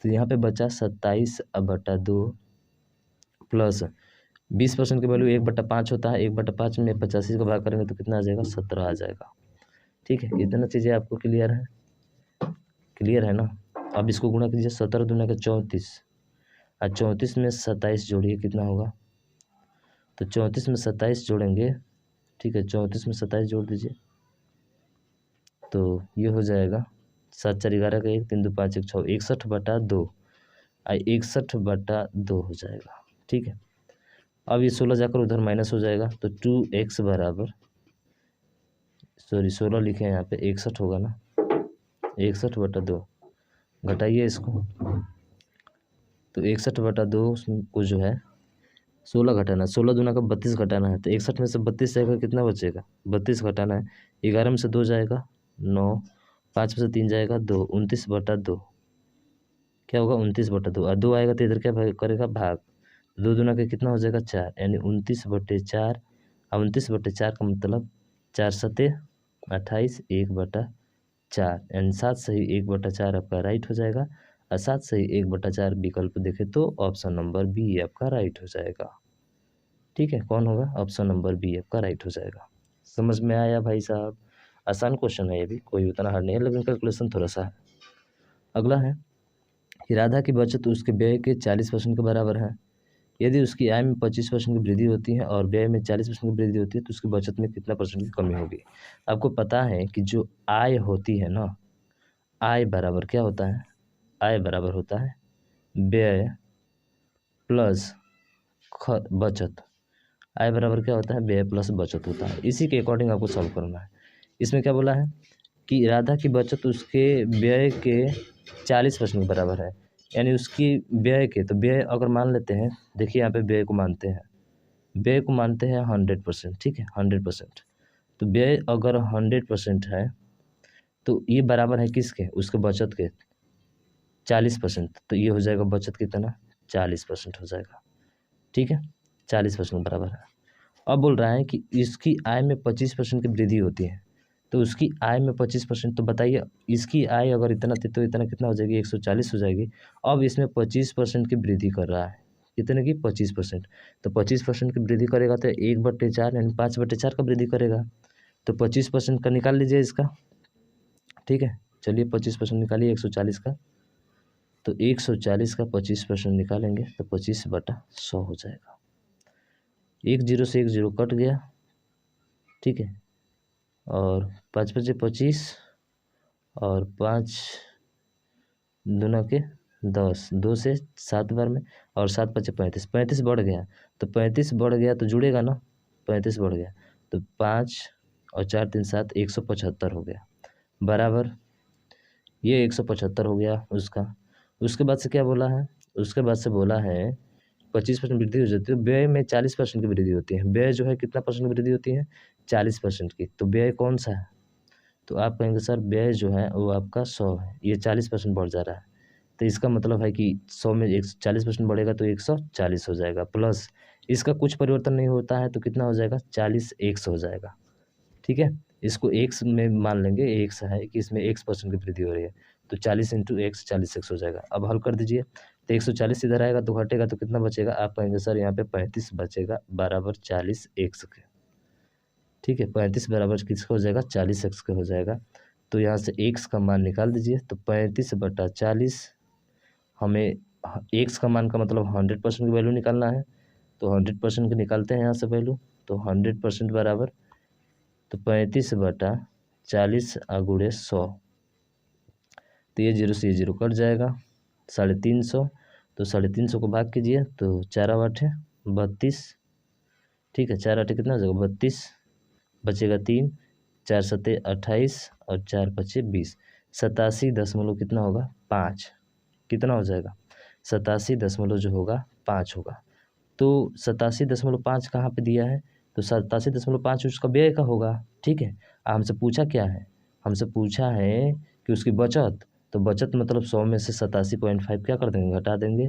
तो यहाँ पे बचा 27/2 प्लस 20% की वैल्यू 1/5 होता है, 1/5 में 85 का भाग करेंगे तो कितना आ जाएगा, 17 आ जाएगा। ठीक है, इतना चीज़ें आपको क्लियर है, क्लियर है ना। अब इसको गुणा कीजिए, 17 दूना के 34, और 34 में 27 जोड़िए कितना होगा, तो 34 में 27 जोड़ेंगे, ठीक है, 34 में 27 जोड़ दीजिए, तो ये हो जाएगा 7 4 11 का 1 3 2 5 1 6 61/2, 61/2 हो जाएगा। ठीक है, अब ये 16 जाकर उधर माइनस हो जाएगा, तो 2x बराबर, सॉरी 16 लिखे हैं यहाँ पे, 61 होगा ना, 61/2, घटाइए इसको, तो 61/2 को जो है 16 घटाना, 16 दूना का 32 घटाना है, तो 61 में से 32 जाएगा, कितना बचेगा, 32 घटाना है, 11 में से 2 जाएगा 9, 5 में से 3 जाएगा 2, 29/2, क्या होगा 29/2, और 2 आएगा तो इधर क्या करेगा भाग, 2 दूना का कितना हो जाएगा 4, यानी 29/4, और 29/4 का मतलब 4 सते 28, 1/4, यानी 7 सही 1/4 आपका राइट हो जाएगा, और 7 सही 1/4 विकल्प देखे तो ऑप्शन नंबर बी आपका राइट हो जाएगा। ठीक है, कौन होगा, ऑप्शन नंबर बी आपका राइट हो जाएगा। समझ में आया भाई साहब, आसान क्वेश्चन है ये भी, कोई उतना हार्ड नहीं है, लेकिन कैलकुलेशन थोड़ा सा है। अगला है कि राधा की बचत उसके व्यय के 40% के बराबर है। यदि उसकी आय में 25% की वृद्धि होती है और व्यय में 40% की वृद्धि होती है, तो उसकी बचत में कितना परसेंट की कमी होगी। आपको पता है कि जो आय होती है ना, आय बराबर क्या होता है, आय बराबर होता है व्यय प्लस बचत। आय बराबर क्या होता है, व्यय प्लस बचत होता है। इसी के अकॉर्डिंग आपको सॉल्व करना है। इसमें क्या बोला है कि राधा की बचत उसके व्यय के 40% के बराबर है, यानी उसकी व्यय के, तो व्यय अगर मान लेते हैं, देखिए यहाँ पे व्यय को मानते हैं, व्यय को मानते हैं 100%, ठीक है 100%, तो व्यय अगर 100% है तो ये बराबर है किसके, उसके बचत के 40%, तो ये हो जाएगा बचत कितना 40% हो जाएगा। ठीक है, 40% बराबर है। अब बोल रहा है कि इसकी आय में 25% की वृद्धि होती है, तो उसकी आय में 25%, तो बताइए इसकी आय अगर इतना थी तो इतना कितना हो जाएगी 140 हो जाएगी। अब इसमें 25% की वृद्धि कर रहा है, कितने की 25%, तो 25% की वृद्धि करेगा तो 1/4 यानी 5/4 का वृद्धि करेगा, तो 25% का निकाल लीजिए इसका। ठीक है, चलिए 25% निकालिए 140 का, तो 140 का 25% निकालेंगे तो 25/100 हो जाएगा। 1 0 से 1 0 कट गया, ठीक है, और 5 5 25, और 5 दूना के 10, 2 से 7 बार में, और 7 5 35, 35 बढ़ गया, तो 35 बढ़ गया तो जुड़ेगा ना, 35 बढ़ गया, तो 5 और 4 3 7 175 हो गया, बराबर ये 175 हो गया उसका। उसके बाद से क्या बोला है, उसके बाद से बोला है 25% वृद्धि हो जाती है, व्यय में 40% की वृद्धि होती है। व्यय जो है कितना परसेंट की वृद्धि होती है, 40% की, तो व्यय कौन सा है, तो आप कहेंगे सर व्यय जो है वो आपका 100 है, ये 40% बढ़ जा रहा है, तो इसका मतलब है कि 100 में 40% बढ़ेगा तो 140 हो जाएगा, प्लस इसका कुछ परिवर्तन नहीं होता है तो कितना हो जाएगा 40 एक्स हो जाएगा। ठीक है, इसको एक्स में मान लेंगे, एक्स है कि इसमें x% की वृद्धि हो रही है, तो 40 इंटू एक्स 40 एक्स हो जाएगा। अब हल कर दीजिए, तो 140 इधर आएगा तो घटेगा तो कितना बचेगा, आप कहेंगे सर यहाँ पे 35 बचेगा बराबर 40 एक्स के। ठीक है, 35 बराबर किसका हो जाएगा 40 एक्स का हो जाएगा, तो यहाँ से एक्स का मान निकाल दीजिए, तो 35/40, हमें एक्स का मान का मतलब 100% की वैल्यू निकालना है, तो 100% की निकालते हैं यहाँ से वैल्यू, तो 100% बराबर, तो 35/40 गुणे 100, तो ये 0 से ये 0 कट जाएगा, 350, तो 350 को भाग कीजिए तो 4 8 32, ठीक है 4 8 कितना हो जाएगा 32, बचेगा 3, 4 7 28, और 4 5 20, 87 कितना होगा 5, कितना हो जाएगा 87 जो होगा 5 होगा। तो 87.5 कहाँ पे दिया है, तो 87.5 उसका व्यय का होगा। ठीक है, हमसे पूछा क्या है, हमसे पूछा है कि उसकी बचत, तो बचत मतलब 100 में से 87.5 क्या कर देंगे घटा देंगे,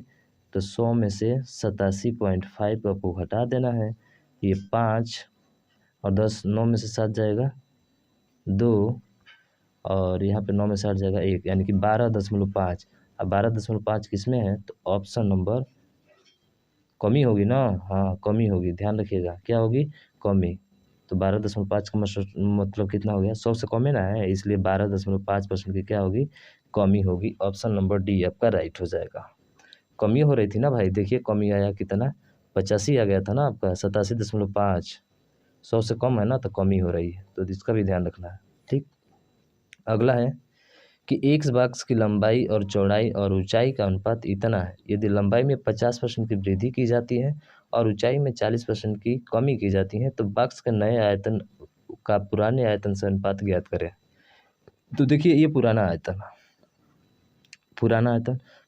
तो 100 में से 87.5 आपको घटा देना है, ये 5 और 10, 9 में से 7 जाएगा 2, और यहाँ पे 9 में से 8 जाएगा 1, यानी कि 12.5। अब 12.5 किस में है, तो ऑप्शन नंबर कमी होगी ना, हाँ कमी होगी, ध्यान रखिएगा क्या होगी कमी, तो 12.5 का मतलब कितना हो गया 100 से कम है ना है, इसलिए 12.5% की क्या होगी कमी होगी। ऑप्शन नंबर डी आपका राइट हो जाएगा। कमी हो रही थी ना भाई, देखिए कमी आया कितना 85 आ गया था ना आपका, 87.5। 100 से कम है ना, तो कम ही हो रही है, तो इसका भी ध्यान रखना है। ठीक, अगला है कि एक बॉक्स की लंबाई और चौड़ाई और ऊंचाई का अनुपात इतना है, यदि लंबाई में 50% की वृद्धि की जाती है और ऊंचाई में 40% की कमी की जाती है, तो बॉक्स के नए आयतन का पुराने आयतन से अनुपात ज्ञात करें। तो देखिए, ये पुराना आयतन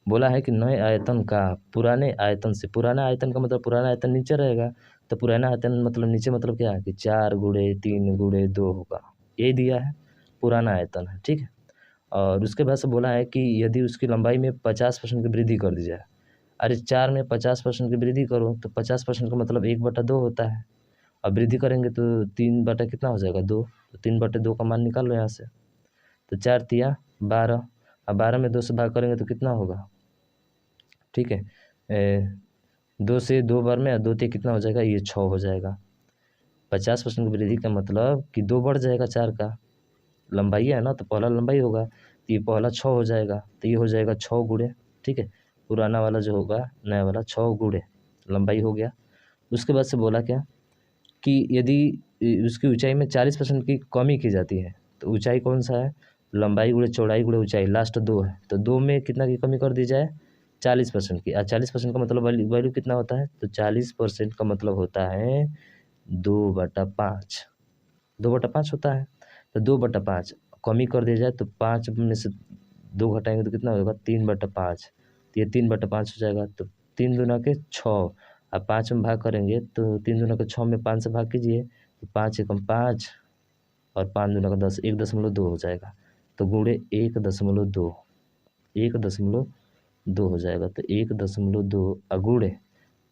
बोला है कि नए आयतन का पुराने आयतन से, पुराना आयतन का मतलब पुराना आयतन नीचे रहेगा, तो पुराना आयतन मतलब नीचे मतलब क्या है कि 4 × 3 × 2 होगा, ये दिया है, पुराना आयतन है। ठीक है, और उसके बाद से बोला है कि यदि उसकी लंबाई में 50% की वृद्धि कर दी जाए। अरे 4 में 50% की वृद्धि करो तो 50% का मतलब 1/2 होता है, अब वृद्धि करेंगे तो 3 बटा कितना हो जाएगा 2, तो 3/2 का मान निकाल लो यहाँ से, तो 4 तिया 12, अब 12 में 2 से भाग करेंगे तो कितना होगा। ठीक है, 2 से 2 बार में 2 तिया कितना हो जाएगा, ये 6 हो जाएगा। 50% की वृद्धि का मतलब कि 2 बढ़ जाएगा 4 का, लंबाई है ना, तो पहला लंबाई होगा, तो ये पहला 6 हो जाएगा, तो ये हो जाएगा 6 गुणे। ठीक है, पुराना वाला जो होगा नया वाला 6 गुणे लंबाई हो गया। उसके बाद से बोला क्या कि यदि उसकी ऊंचाई में 40% की कमी की जाती है, तो ऊंचाई कौन सा है, लंबाई गुणे चौड़ाई गुणे ऊंचाई, लास्ट 2 है, तो 2 में कितना की कमी कर दी जाए, 40% की। 40% का मतलब वैल्यू कितना होता है, तो 40% का मतलब होता है 2/5, 2/5 होता है, तो 2/5 कमी कर दिया जाए तो 5 में से 2 घटाएंगे तो कितना होगा 3/5, तो ये 3/5 हो जाएगा, तो 3 दूना के 6, अब 5 में भाग करेंगे तो 3 दूना के 6 में 5 से भाग कीजिए, तो 5 एकम 5 और 5 दूना का 10, 1.2 हो जाएगा, तो गुणे 1.2, 1.2 हो जाएगा, तो 1.2 अगुणे,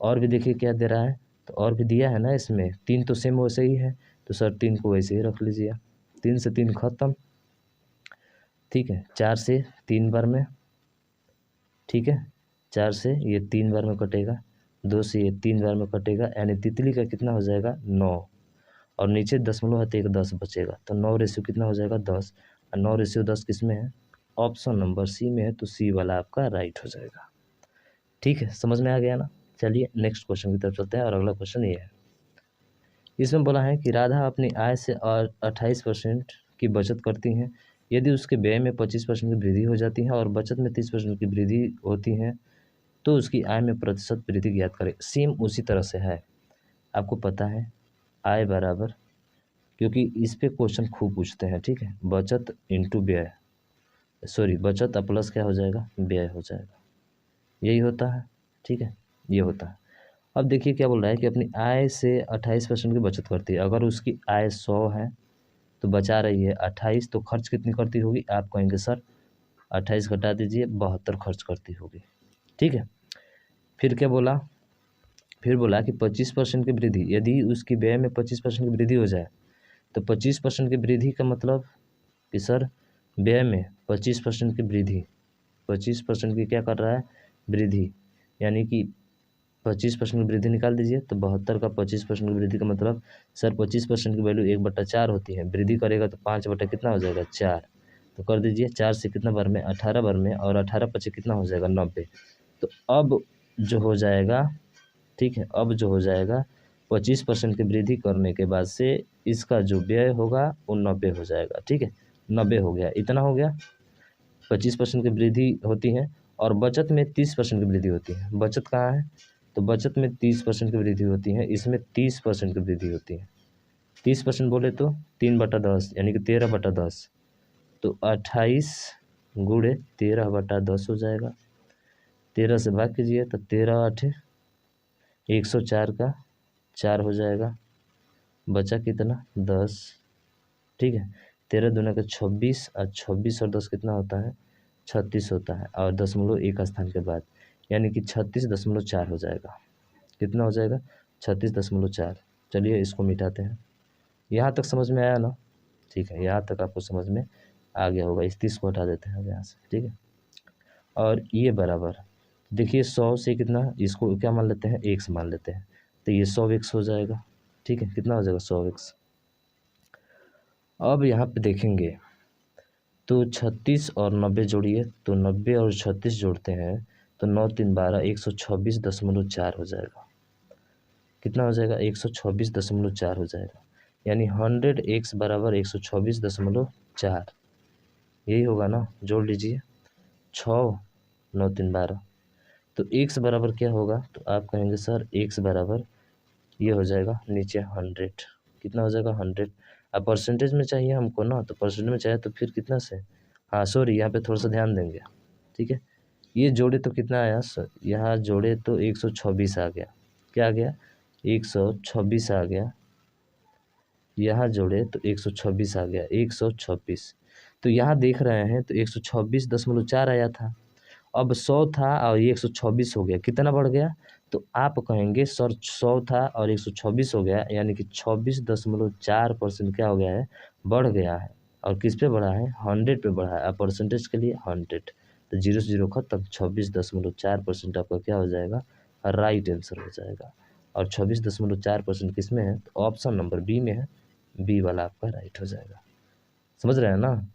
और भी देखिए क्या दे रहा है, तो और भी दिया है ना इसमें, 3 तो सेम वैसे ही है, तो सर 3 को वैसे ही रख लीजिए, 3 से 3 खत्म। ठीक है, 4 से 3 बार में, ठीक है, 4 से ये 3 बार में कटेगा, 2 से ये 3 बार में कटेगा, यानी तितली का कितना हो जाएगा 9, और नीचे दशमलव है तो एक 10 बचेगा, तो 9 रेशियो कितना हो जाएगा 10, और 9 रेशियो 10 किस में है, ऑप्शन नंबर सी में है, तो सी वाला आपका राइट हो जाएगा। ठीक है, समझ में आ गया ना। चलिए नेक्स्ट क्वेश्चन की तरफ चलते हैं, और अगला क्वेश्चन ये है, इसमें बोला है कि राधा अपनी आय से और 28% की बचत करती हैं, यदि उसके व्यय में 25% की वृद्धि हो जाती है और बचत में 30% की वृद्धि होती है, तो उसकी आय में प्रतिशत वृद्धि ज्ञात करें। सेम उसी तरह से है, आपको पता है आय बराबर, क्योंकि इस पे क्वेश्चन खूब पूछते हैं। ठीक है, बचत इंटू व्यय, सॉरी बचत प्लस क्या हो जाएगा व्यय हो जाएगा, यही होता है। ठीक है, ये होता है। अब देखिए क्या बोल रहा है कि अपनी आय से 28% की बचत करती है, अगर उसकी आय 100 है तो बचा रही है 28, तो खर्च कितनी करती होगी, आप कहेंगे सर 28 घटा दीजिए 72 खर्च करती होगी। ठीक है, फिर क्या बोला, फिर बोला कि 25% की वृद्धि, यदि उसकी व्यय में 25% की वृद्धि हो जाए, तो 25% की वृद्धि का मतलब कि सर व्यय में 25% की वृद्धि, 25% की क्या कर रहा है वृद्धि, यानी कि 25% की वृद्धि निकाल दीजिए, तो 72 का 25% की वृद्धि का मतलब सर 25% की वैल्यू 1/4 होती है, वृद्धि करेगा तो 5 बटा कितना हो जाएगा 4, तो कर दीजिए 4 से कितना बार में 18 बार में, और 18 पचे कितना हो जाएगा 90, तो अब जो हो जाएगा, ठीक है, अब जो हो जाएगा 25% की वृद्धि करने के बाद से इसका जो व्यय होगा वो 90 हो जाएगा। ठीक है, 90 हो गया, इतना हो गया, 25% की वृद्धि होती है और बचत में 30% की वृद्धि होती है। बचत कहाँ है, तो बचत में 30% की वृद्धि होती है, इसमें 30% की वृद्धि होती है। 30% बोले तो 3/10 यानी कि 13/10, तो 28 गुणे 13/10 हो जाएगा। 13 से भाग कीजिए तो 13×8 104 का 4 हो जाएगा, बचा कितना 10। ठीक है, 13 दूना का 26, और 26 और 10 कितना होता है 36 होता है, और दशमलव एक स्थान के बाद, यानी कि 36.4 हो जाएगा। कितना हो जाएगा 36.4। चलिए इसको मिटाते हैं, यहाँ तक समझ में आया ना। ठीक है, यहाँ तक आपको समझ में आ गया होगा, इस 30 को हटा देते हैं अब यहाँ से। ठीक है, और ये बराबर, देखिए 100 से कितना, इसको क्या मान लेते हैं x मान लेते हैं, तो ये 100x हो जाएगा। ठीक है, कितना हो जाएगा 100x। अब यहाँ पे देखेंगे तो 36 और 90 जोड़िए, तो 90 और 36 जोड़ते हैं तो 9 3 12 126.4 हो जाएगा। कितना हो जाएगा 126.4 हो जाएगा, यानी 100x बराबर 126.4, यही होगा ना। जोड़ लीजिए 6 9 3 12, तो x बराबर क्या होगा, तो आप कहेंगे सर x बराबर ये हो जाएगा नीचे 100, कितना हो जाएगा 100। अब परसेंटेज में चाहिए हमको ना, तो परसेंटेज में चाहिए तो फिर कितना से, हाँ सॉरी यहाँ पे थोड़ा सा ध्यान देंगे, ठीक है। ये जोड़े तो कितना आया सर, यहाँ जोड़े तो 126 आ गया, क्या आ गया 126 आ गया, यहाँ जोड़े तो 126 आ गया 126। तो यहाँ देख रहे हैं तो 126.4 आया था, अब 100 था और ये 126 हो गया, कितना बढ़ गया, तो आप कहेंगे सर 100 था और 126 हो गया, यानी कि 26.4% क्या हो गया है, बढ़ गया है। और किस पे बढ़ा है, 100 पे बढ़ा है। अब परसेंटेज के लिए 100, तो 0 से 0 खत्म, 26.4% आपका क्या हो जाएगा, राइट आंसर हो जाएगा। और 26.4% किस में है, तो ऑप्शन नंबर बी में है, बी वाला आपका राइट हो जाएगा। समझ रहे हैं ना।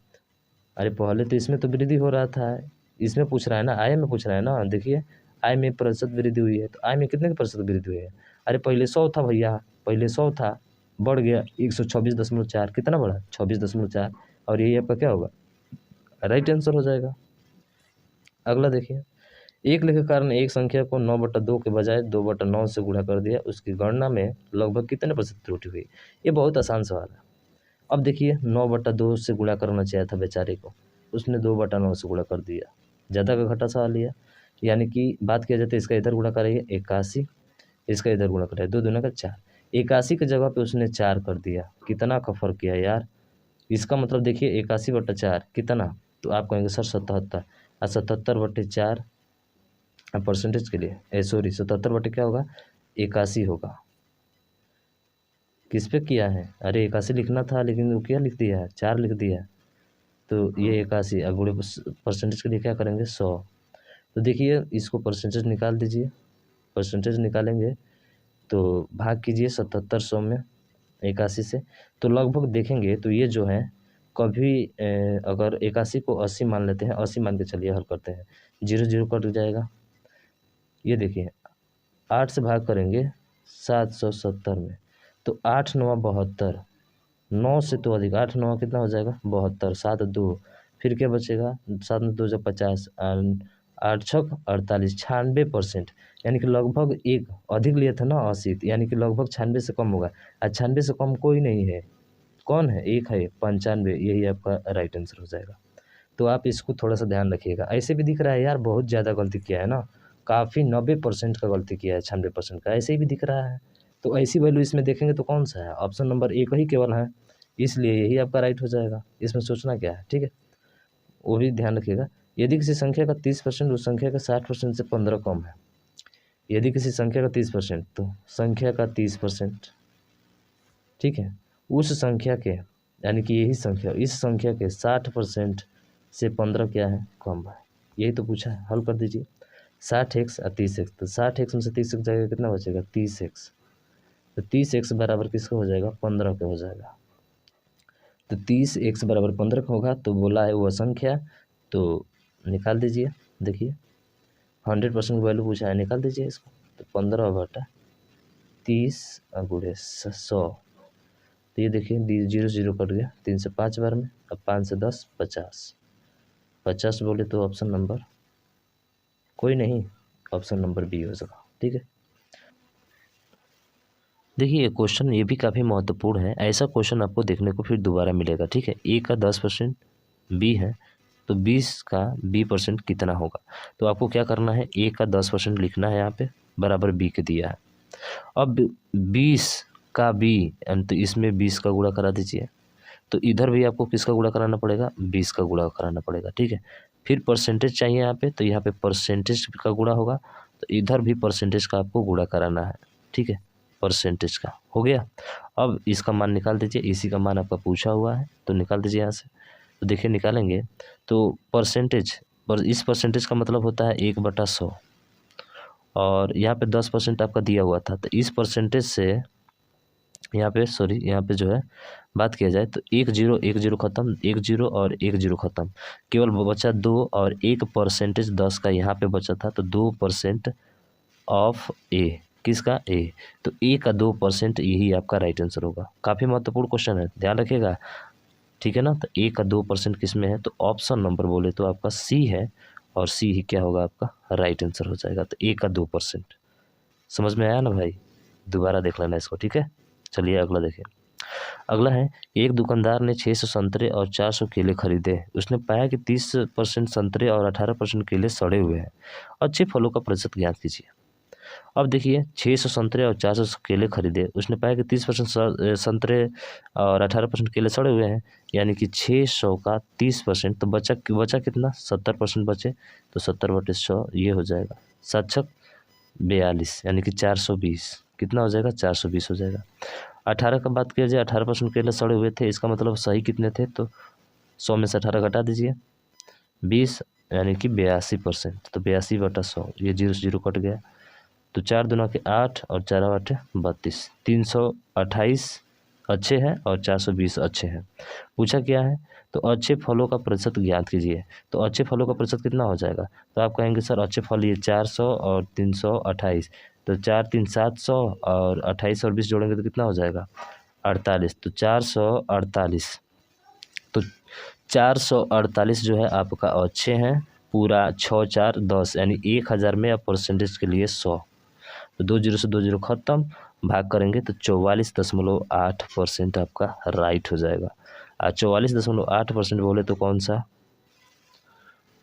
अरे पहले तो इसमें तो वृद्धि हो रहा था, इसमें पूछ रहा है ना, आय में पूछ रहा है ना। देखिए आय में प्रतिशत वृद्धि हुई है, तो आय में कितने की प्रतिशत वृद्धि हुई है, अरे पहले 100 था भैया, पहले 100 था, बढ़ गया 126.4, कितना बढ़ा 26.4, और यही आपका क्या होगा, राइट आंसर हो जाएगा। अगला देखिए, एक लेख के कारण एक संख्या को 9/2 के बजाय 2/9 से गुणा कर दिया, उसकी गणना में लगभग कितने प्रतिशत त्रुटि हुई। ये बहुत आसान सवाल है। अब देखिए 9/2 से गुणा करना चाहिए था बेचारे को, उसने 2/9 से गुणा कर दिया, ज़्यादा का घटा सवाल लिया। यानी कि बात किया जाए तो इसका इधर गुणा करेंगे 81, इसका इधर गुणा करें 2 दूना का 4, 81 की जगह पे उसने 4 कर दिया, कितना का फर्क किया यार। इसका मतलब देखिए 81/4 कितना, तो आप कहेंगे सर 77, और 77/4 परसेंटेज के लिए सॉरी 77 बटे क्या होगा 81 होगा। किस पे किया है, अरे 81 लिखना था लेकिन वो क्या लिख दिया है, 4 लिख दिया, तो ये 81। अब गुणे परसेंटेज के लिए क्या करेंगे 100, तो देखिए इसको परसेंटेज निकाल दीजिए, परसेंटेज निकालेंगे तो भाग कीजिए 77 में 81 से, तो लगभग देखेंगे तो ये जो है कभी अगर 81 को 80 मान लेते हैं, 80 मान के चलिए हल करते हैं, 0 0 कट जाएगा। ये देखिए 8 से भाग करेंगे 770 में, तो 8 9 72, 9 से तो अधिक, 8 9 कितना हो जाएगा 72, 7 2, फिर क्या बचेगा 7 2 जब 50, 8 6 48, 96%, यानी कि लगभग एक अधिक लिए थे ना 80, यानी कि लगभग 96 से कम होगा, और 96 से कम कोई नहीं है, कौन है, एक है 95, यही आपका राइट आंसर हो जाएगा। तो आप इसको थोड़ा सा ध्यान रखिएगा। ऐसे भी दिख रहा है यार बहुत ज़्यादा गलती किया है ना, काफ़ी 90% का गलती किया है, 96% का, ऐसे ही भी दिख रहा है। तो ऐसी वैल्यू इसमें देखेंगे तो कौन सा है, ऑप्शन नंबर एक ही केवल है, इसलिए यही आपका राइट हो जाएगा। इसमें सोचना क्या है, ठीक है, वो भी ध्यान रखिएगा। यदि किसी संख्या का 30% उस संख्या का 60% से 15 कम है, यदि किसी संख्या का 30%, तो संख्या का 30%, ठीक है, उस संख्या के, यानी कि यही संख्या इस संख्या के 60% से 15 क्या है कम है, यही तो पूछा है, हल कर दीजिए। 60x और 30x, तो 60x में से 30x जाएगा कितना बचेगा 30x, तो 30x बराबर किसका हो जाएगा 15 का हो जाएगा। तो 30x बराबर 15 का होगा, तो बोला है वह संख्या, तो निकाल दीजिए। देखिए 100% वैल्यू पूछा है, निकाल दीजिए इसको, तो 15/30 गुणे 100, तो ये देखिए 0 0 कट गया, 3 से 5 बार में, अब 5 से 10 50, 50 बोले तो ऑप्शन नंबर कोई नहीं, ऑप्शन नंबर बी हो जाएगा, ठीक है। देखिए क्वेश्चन ये भी काफ़ी महत्वपूर्ण है, ऐसा क्वेश्चन आपको देखने को फिर दोबारा मिलेगा, ठीक है। ए का 10% बी है, तो 20 का b% कितना होगा, तो आपको क्या करना है, ए का 10% लिखना है यहाँ पे, बराबर बी के दिया है। अब 20 का बी, तो इसमें 20 का गुणा करा दीजिए, तो इधर भी आपको किसका गुणा कराना पड़ेगा 20 का गुणा कराना पड़ेगा, ठीक है। फिर परसेंटेज चाहिए यहाँ पे, तो यहाँ पे परसेंटेज का गुणा होगा, तो इधर भी परसेंटेज का आपको गुणा कराना है, ठीक है, परसेंटेज का हो गया। अब इसका मान निकाल दीजिए, इसी का मान आपका पूछा हुआ है, तो निकाल दीजिए यहाँ से। तो देखिए निकालेंगे तो परसेंटेज पर, इस परसेंटेज का मतलब होता है 1/100, और यहाँ पे 10% आपका दिया हुआ था, तो इस परसेंटेज से यहाँ पे सॉरी यहाँ पे जो है बात किया जाए तो 1 0 1 0 खत्म, 1 0 और 1 0 खत्म, केवल बचा 2 और 1% 10 का यहाँ पे बचा था, तो 2% ऑफ ए, किसका? ए। तो ए का 2% यही आपका राइट आंसर होगा। काफ़ी महत्वपूर्ण क्वेश्चन है, ध्यान रखिएगा, ठीक है ना। तो ए का 2% किस में है? तो ऑप्शन नंबर बोले तो आपका सी है, और सी ही क्या होगा? आपका राइट आंसर हो जाएगा। तो ए का 2%। समझ में आया ना भाई? दोबारा देख लेना इसको, ठीक है। चलिए अगला देखिए। अगला है, एक दुकानदार ने 600 संतरे और 400 केले खरीदे। उसने पाया कि 30% संतरे और 18% केले सड़े हुए हैं। अच्छे फलों का प्रतिशत ज्ञात कीजिए। अब देखिए, 600 संतरे और 400 केले खरीदे। उसने पाया कि 30% संतरे और 18% केले सड़े हुए हैं। यानी कि 600 का 30%, तो बचा कितना? 70% बचे। तो 70/100 ये हो जाएगा 7×42, यानी कि 420। कितना हो जाएगा? 420 हो जाएगा। 18 का बात किया जाए, 18% केले सड़े हुए थे, इसका मतलब सही कितने थे? तो 100 में से 18 घटा दीजिए, 20, यानी कि 82%। तो 82/100, ये 0 से 0 कट गया। तो 4 दूना के 8 और 4 8 32, 328 अच्छे हैं और 420 अच्छे हैं। पूछा क्या है? तो अच्छे फलों का प्रतिशत ज्ञात कीजिए। तो अच्छे फलों का प्रतिशत कितना हो जाएगा? तो आप कहेंगे सर अच्छे फल ये 400 और 328, तो 4 3 700 और 28 और 20 जोड़ेंगे तो कितना हो जाएगा? 48। तो 448, तो 448 जो है आपका अच्छे हैं। पूरा 6 4 10, यानी 1000 में आप परसेंटेज के लिए 100। तो 2 जीरो से 2 जीरो खत्म, भाग करेंगे तो 44.8% आपका राइट हो जाएगा। 44.8% बोले तो कौन सा?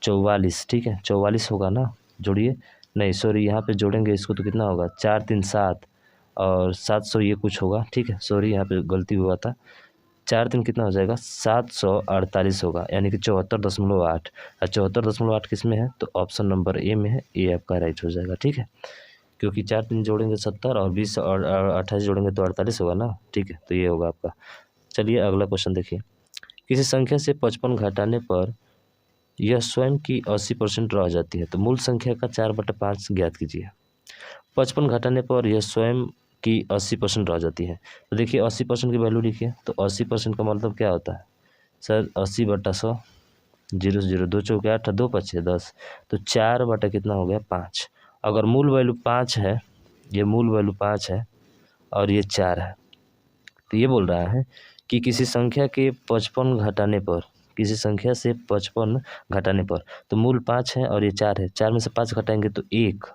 44, ठीक है, 44 होगा ना। जोड़िए, नहीं सॉरी, यहाँ पे जोड़ेंगे इसको तो कितना होगा? 4 3 7 और 700 ये कुछ होगा, ठीक है, सॉरी यहाँ पे गलती हुआ था। 4 3 कितना हो जाएगा? 748 होगा, यानी कि 74.8। और 74.8 किस में है? तो ऑप्शन नंबर ए में है। ए आपका राइट हो जाएगा, ठीक है। क्योंकि 4 3 जोड़ेंगे 70 और 20 और 28 जोड़ेंगे तो 48 होगा ना, ठीक है। तो ये होगा आपका। चलिए अगला क्वेश्चन देखिए। किसी संख्या से 55 घटाने पर यह स्वयं की 80% रह जाती है, तो मूल संख्या का 4/5 ज्ञात कीजिए। 55 घटाने पर यह स्वयं की 80% रह जाती है। तो देखिए 80% की वैल्यू लिखिए। तो 80% का मतलब क्या होता है? सर 80/100, 0 से 0, 2 चौके 8, 2 पचे 10, तो 4 बटा कितना हो गया? 5। अगर मूल वैल्यू 5 है, ये मूल वैल्यू 5 है और ये 4 है, तो ये बोल रहा है कि किसी संख्या के 55 घटाने पर, किसी संख्या से 55 घटाने पर, तो मूल 5 है और ये 4 है। 4 में से 5 घटाएंगे तो 1,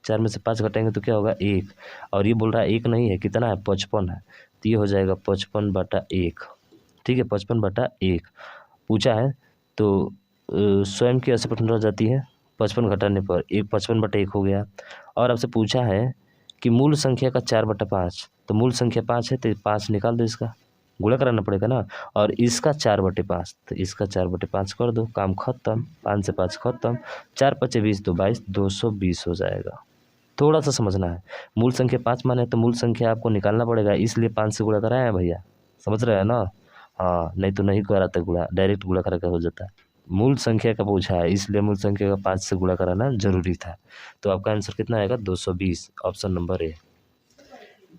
4 में से 5 घटाएंगे तो क्या होगा? 1। और ये बोल रहा है 1 नहीं है, कितना है? 55 है। तो ये हो जाएगा 55/1, ठीक है, 55/1 पूछा है। तो स्वयं की 80% रह जाती है 55 घटाने पर, एक 55/1 हो गया। और आपसे पूछा है कि मूल संख्या का 4/5, तो मूल संख्या 5 है तो 5 निकाल दो, इसका गुणा कराना पड़ेगा ना। और इसका 4/5, तो इसका 4/5 कर दो, काम खत्म। 5 से 5 खत्म, 4 5 20, तो 22, 220 हो जाएगा। थोड़ा सा समझना है, मूल संख्या 5 माने तो मूल संख्या आपको निकालना पड़ेगा, इसलिए 5 से गुणा कराया है भैया, समझ रहे हैं ना। हाँ, नहीं तो नहीं कराते गुणा, डायरेक्ट गुणा करा के हो जाता है। मूल संख्या का पूछा है, इसलिए मूल संख्या का 5 से गुणा कराना जरूरी था। तो आपका आंसर कितना आएगा? 220, ऑप्शन नंबर ए।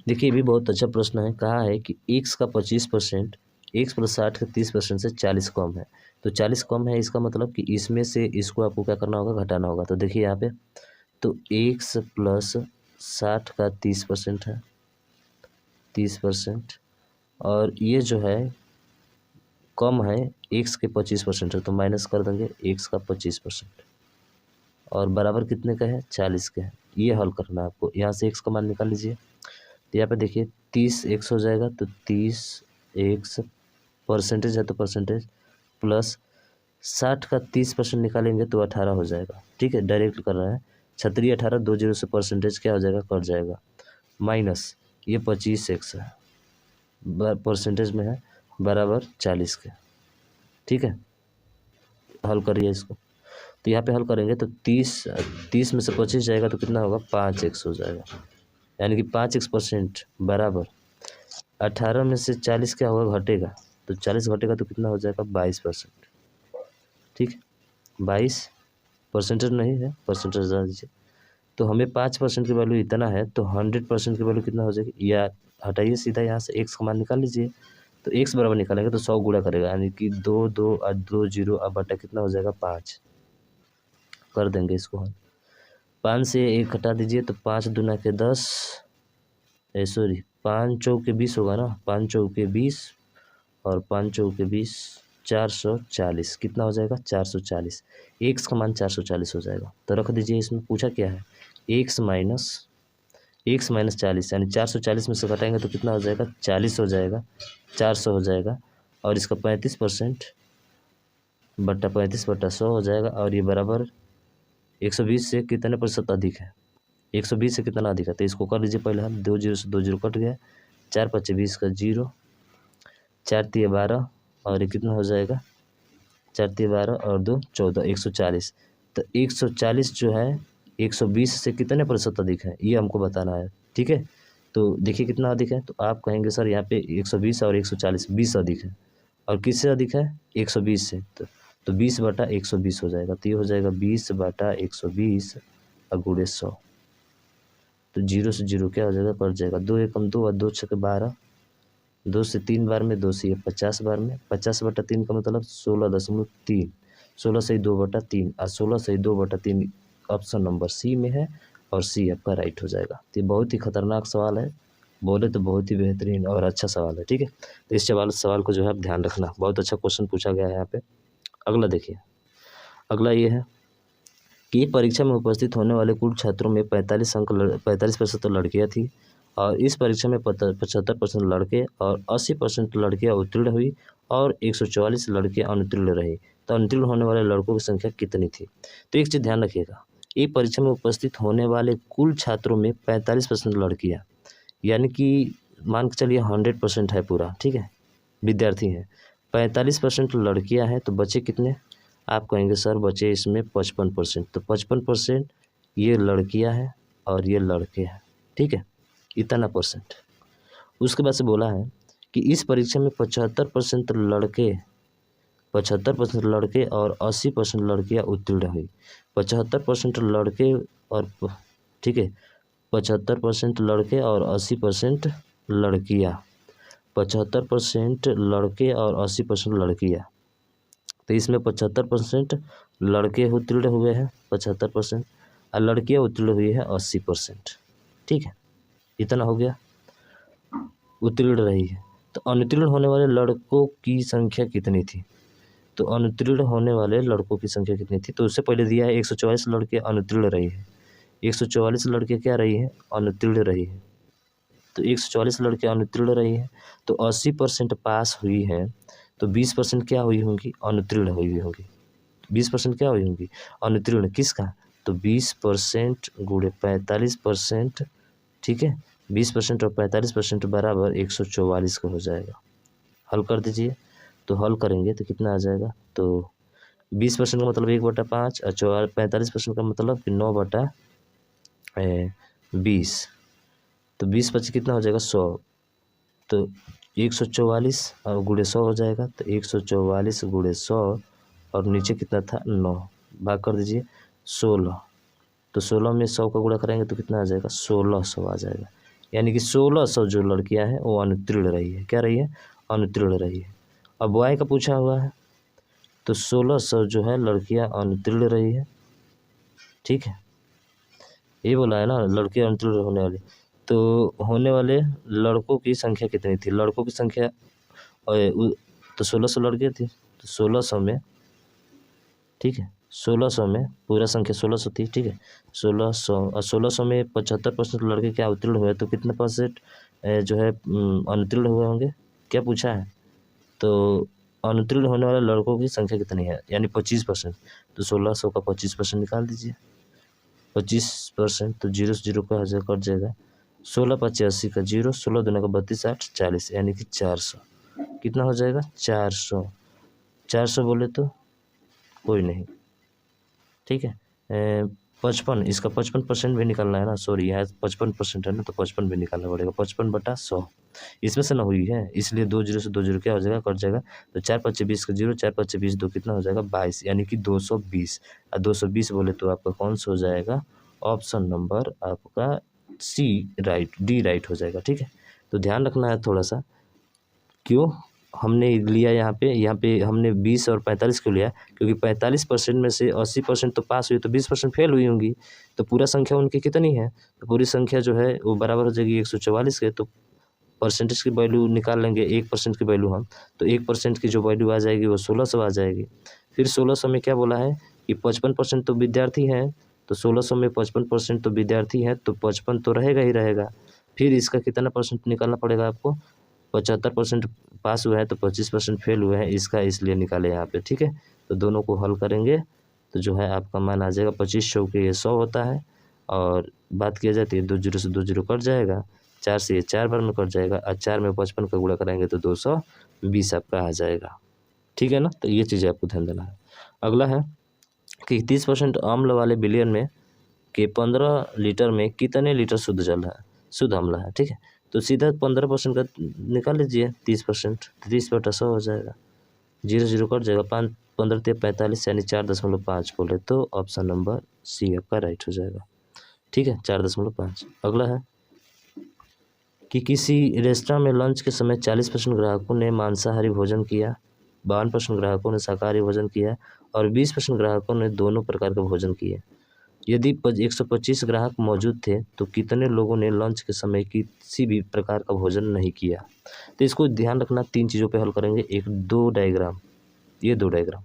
देखिए ये भी बहुत अच्छा प्रश्न है। कहा है कि x का 25%, x प्लस 60 का 30% से 40 कम है। तो 40 कम है, इसका मतलब कि इसमें से इसको आपको क्या करना होगा? घटाना होगा। तो देखिए यहाँ पे, तो x प्लस 60 का 30% है, 30%, और ये जो है कम है, x के 25% है, तो माइनस कर देंगे x का 25%, और बराबर कितने का है? 40 के है। ये हल करना है आपको। यहाँ से x का मान निकाल लीजिए। तो यहाँ पे देखिए 30 x हो जाएगा, तो 30 x परसेंटेज है तो परसेंटेज प्लस 60 का 30% निकालेंगे तो 18 हो जाएगा, ठीक है, डायरेक्ट कर रहा है। छतरी 18, 2 जीरो से परसेंटेज क्या हो जाएगा? कट जाएगा, माइनस ये 25x है, परसेंटेज में है, बराबर 40 के, ठीक है। हल करिए इसको। तो यहाँ पे हल करेंगे तो 30 में से 25 जाएगा तो कितना होगा? 5x हो जाएगा, यानी कि 5x% बराबर 18 में से 40 क्या होगा? घटेगा, तो 40 घटेगा तो कितना हो जाएगा? 22%, ठीक है। 22 परसेंटेज नहीं है, परसेंटेज डाल दीजिए। तो हमें 5% की वैल्यू इतना है, तो 100% की वैल्यू कितना हो जाएगी? या हटाइए सीधा यहाँ से x का मान निकाल लीजिए। तो x बराबर निकालेंगे तो 100 गुणा करेगा, यानी कि 2 2 और 2 0, अब बटा कितना हो जाएगा? 5 कर देंगे इसको हम। 5 से 1 हटा दीजिए तो 5 दूना के 10, सॉरी 5 चौके 20 होगा ना, 5 चौके 20 और 5 चौके 20 440, कितना हो जाएगा 440। एक्स का मान 440 हो जाएगा। तो रख दीजिए, इसमें पूछा क्या है, एक्स माइनस 40, यानी 440 में से घटाएंगे तो कितना हो जाएगा 40 हो जाएगा, 400 हो जाएगा। और इसका 35% बट्टा 35/100 हो जाएगा। और ये बराबर 120 से कितने प्रतिशत अधिक है, 120 से कितना अधिक है, तो इसको कर लीजिए पहले हम, 2 जीरो से 2 जीरो कट गया, 4 5 20 का 0, 4 3 12 और ये कितना हो जाएगा 4 3 12 और 2 14, 140। तो 140 जो है 120 से कितने प्रतिशत अधिक है, ये हमको बताना है। ठीक है, तो देखिए कितना अधिक है, तो आप कहेंगे सर यहाँ पे 120 और 140 20 अधिक है। और किससे अधिक है 120 से, तो 20/120 हो जाएगा। तो ये हो जाएगा 20/120 और गुणे 100। तो 0 से 0 क्या हो जाएगा, कट जाएगा, 2 एकम 2 और 2 छक्के 12, 2 से 3 बार में, 2 से 50 बार में, 50/3 का मतलब 16.3, 16 से 2/3 और 16 से 2/3 ऑप्शन नंबर सी में है और सी आपका राइट हो जाएगा। तो ये बहुत ही खतरनाक सवाल है, बोले तो बहुत ही बेहतरीन और अच्छा सवाल है। ठीक है, तो इस सवाल को जो है आप ध्यान रखना, बहुत अच्छा क्वेश्चन पूछा गया है यहाँ पे। अगला देखिए, अगला ये है कि परीक्षा में उपस्थित होने वाले कुल छात्रों में 45% लड़कियाँ थी और इस परीक्षा में 75% लड़के और 80% लड़कियाँ उत्तीर्ण हुई और 144 लड़कियाँ अनुत्तीर्ण रही। तो अनुत्तीर्ण होने वाले लड़कों की संख्या कितनी थी। तो एक चीज़ ध्यान रखिएगा, ये परीक्षा में उपस्थित होने वाले कुल छात्रों में 45% लड़कियाँ, यानी कि मान के चलिए 100% है पूरा, ठीक है, विद्यार्थी हैं, 45% लड़कियाँ हैं, तो बचे कितने, आप कहेंगे सर बचे इसमें 55%। तो 55% ये लड़कियां हैं और ये लड़के हैं, ठीक है, इतना परसेंट। उसके बाद से बोला है कि इस परीक्षा में 75% लड़के और 80% लड़कियां उत्तीर्ण हुई। 75% लड़के और, ठीक है, 75% लड़के और 80% लड़कियां, 75% लड़के और 80% लड़कियां। तो इसमें 75% लड़के उत्तीर्ण हुए हैं 75% और लड़कियाँ उत्तीर्ण हुई है 80%। ठीक है, इतना हो गया, उत्तीर्ण रही है। तो अनुत्तीर्ण होने वाले लड़कों की संख्या कितनी थी, तो अनुत्तीर्ण होने वाले लड़कों की संख्या कितनी थी, तो उससे पहले दिया है 144 लड़के अनुत्तीर्ण रही है, 144 लड़के क्या रही है, अनुत्तीर्ण रही है। तो 144 लड़के अनुत्तीर्ण रही है, तो 80% पास हुई है, तो 20% क्या हुई होंगी, अनुत्तीर्ण हुई होंगी। 20% क्या हुई होंगी, अनुत्तीर्ण, किसका, तो 20% गुणे 45%, ठीक है, 20% और 45% बराबर 144 का हो जाएगा। हल कर दीजिए, तो हल करेंगे तो कितना आ जाएगा, तो 20% का मतलब 1/5 और 45% का मतलब 9/20, तो 20 कितना हो जाएगा 100, तो 144 और गुणे 100 हो जाएगा, तो 144 गुणे 100 और नीचे कितना था 9, भाग कर दीजिए 16, तो 16 में 100 का गुणा करेंगे तो कितना आ जाएगा 1600 आ जाएगा। यानी कि 1600 जो लड़कियां हैं वो अनुत्तीर्ण रही है, क्या रही है, अनुत्तीर्ण रही है। अब बॉय का पूछा हुआ है, तो 1600 जो है लड़कियां अनुत्तीर्ण रही है, ठीक है, ये बोला है ना, लड़कियां अनुत्तीर्ण होने वाली, तो होने वाले लड़कों की संख्या कितनी थी, लड़कों की संख्या तो 1600 लड़के थे, तो 1600 में, ठीक है, 1600 में पूरा संख्या 1600 थी, ठीक है, 1600 और 1600 में 75% लड़के क्या उत्तीर्ण हुए, तो कितने परसेंट जो है अनुत्तीर्ण हुए होंगे, क्या पूछा है, तो अनुत्तीर्ण होने वाले लड़कों की संख्या कितनी है, यानी 25%, तो 1600 का 25% निकाल दीजिए, 25%, तो 0 से 0 का हजार कट जाएगा, 16 5 80 का 0, 16 दूना का 32 8 40, यानी कि 400, कितना हो जाएगा 400, 400 बोले तो कोई नहीं, ठीक है, 55, इसका 55% भी निकालना है ना, सॉरी यहाँ 55% है ना, तो 55 भी निकालना पड़ेगा, 55/100 इसमें से ना हुई है, इसलिए 2 0 से 2 0 क्या हो जाएगा, कट जाएगा, तो 4 5 20 का 0, 4 5 20 2 कितना हो जाएगा 22, यानी कि 220, और 220 बोले तो आपका कौन सा हो जाएगा, ऑप्शन नंबर आपका सी राइट, डी राइट हो जाएगा। ठीक है, तो ध्यान रखना है थोड़ा सा, क्यों, हमने लिया यहाँ पे हमने 20 और 45 क्यों लिया, क्योंकि 45% में से 80% तो पास हुई तो 20% फेल हुई होंगी, तो पूरा संख्या उनकी कितनी है, तो पूरी संख्या जो है वो बराबर हो जाएगी 144 के। तो परसेंटेज की वैल्यू निकाल लेंगे 1% की वैल्यू हम, तो 1% की जो वैल्यू आ जाएगी वो 1600 आ जाएगी। फिर 1600 में क्या बोला है कि 55% तो विद्यार्थी हैं, तो 1600 में 55% तो विद्यार्थी हैं, तो 55 तो रहेगा ही रहेगा। फिर इसका कितना परसेंट निकालना पड़ेगा आपको, 75% पास हुआ है तो 25% फेल हुए हैं, इसका इसलिए निकाले यहाँ पे, ठीक है। तो दोनों को हल करेंगे तो जो है आपका मान आ जाएगा 25 चौके ये 100 होता है, और बात किया जाती है 2 जीरो से 2 जीरो कट जाएगा, 4 से ये 4 बार में कट जाएगा, और 4 में 55 का गुणा कराएंगे तो 220 आपका आ जाएगा, ठीक है ना। तो ये चीज़ें आपको ध्यान देना है। अगला है कि 30% अम्ल वाले विलयन में के 15 लीटर में कितने लीटर शुद्ध जल है, शुद्ध अम्ल है, ठीक है। तो सीधा 15% का निकाल लीजिए, 30%, 30/100 हो जाएगा, 0 0 कट जाएगा, 5 15 × 45 यानी 4.5 बोले तो ऑप्शन नंबर सी आपका राइट हो जाएगा, ठीक है, 4.5। अगला है कि किसी रेस्टोरेंट में लंच के समय 40% ग्राहकों ने मांसाहारी भोजन किया, 52% ग्राहकों ने शाकाहारी भोजन किया और 20% ग्राहकों ने दोनों प्रकार का भोजन किया। यदि 125 ग्राहक मौजूद थे तो कितने लोगों ने लंच के समय किसी भी प्रकार का भोजन नहीं किया। तो इसको ध्यान रखना, 3 चीज़ों पे हल करेंगे। एक 2 डायग्राम, ये 2 डायग्राम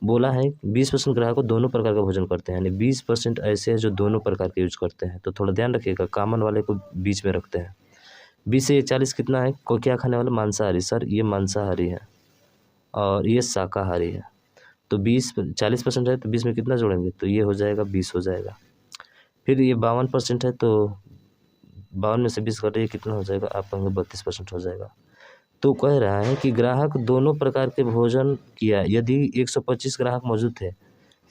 बोला है 20% ग्राहक दोनों प्रकार का भोजन करते हैं, यानी 20% ऐसे हैं जो दोनों प्रकार के यूज करते हैं, तो थोड़ा ध्यान रखिएगा, कॉमन वाले को बीच में रखते हैं। 20 से 40 कितना है, को क्या खाने वाले, मांसाहारी, सर ये मांसाहारी है और ये शाकाहारी है, तो 40% है तो 20 में कितना जोड़ेंगे, तो ये हो जाएगा 20 हो जाएगा। फिर ये 52% है तो 52 में से 20 घटाइए कितना हो जाएगा, आप कहेंगे 32% हो जाएगा। तो कह रहा है कि ग्राहक दोनों प्रकार के भोजन किया, यदि 125 ग्राहक मौजूद थे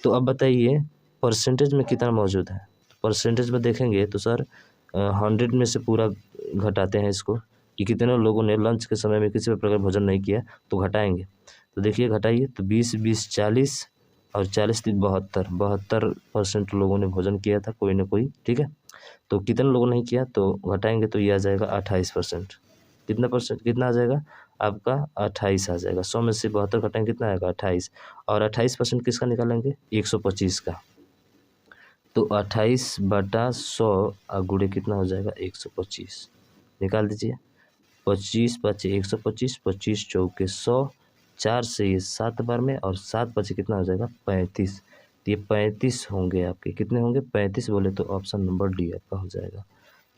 तो अब बताइए परसेंटेज में कितना मौजूद है। परसेंटेज में देखेंगे तो सर 100 में से पूरा घटाते हैं इसको, कि कितने लोगों ने लंच के समय में किसी भी प्रकार भोजन नहीं किया, तो घटाएंगे। तो देखिए घटाइए, तो 20 20 40 और 40 3 72% लोगों ने भोजन किया था, कोई ना कोई, ठीक है। तो कितने लोगों ने नहीं किया, तो घटाएंगे तो ये आ जाएगा 28%। कितना परसेंट, कितना आ जाएगा आपका 28 आ जाएगा। 100 में से 72 घटाएंगे कितना आएगा 28, और 28% किसका निकालेंगे 125 का, तो 28/100 गुणे कितना हो जाएगा 125, निकाल दीजिए। 25 5 125, 25 चौके 100, 4 से ये 7 बार में, और 7 5 कितना हो जाएगा 35, तो ये 35 होंगे आपके, कितने होंगे 35 बोले तो ऑप्शन नंबर डी आपका हो जाएगा।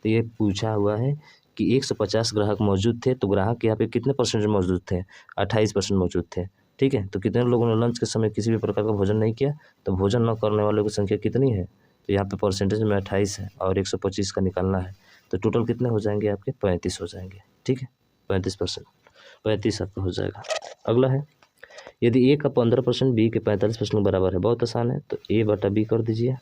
तो ये पूछा हुआ है कि 150 ग्राहक मौजूद थे, तो ग्राहक यहाँ पे कितने परसेंट मौजूद थे, 28% मौजूद थे, ठीक है। तो कितने लोगों ने लंच के समय किसी भी प्रकार का भोजन नहीं किया, तो भोजन न करने वालों की संख्या कितनी है, तो यहाँ पे परसेंटेज में 28 है और 125 का निकालना है, तो टोटल कितने हो जाएंगे आपके 35 हो जाएंगे, ठीक है, 35%, 35 आपका हो जाएगा। अगला है यदि ए का 15% बी के 45% बराबर है, बहुत आसान है, तो a/b कर दीजिए।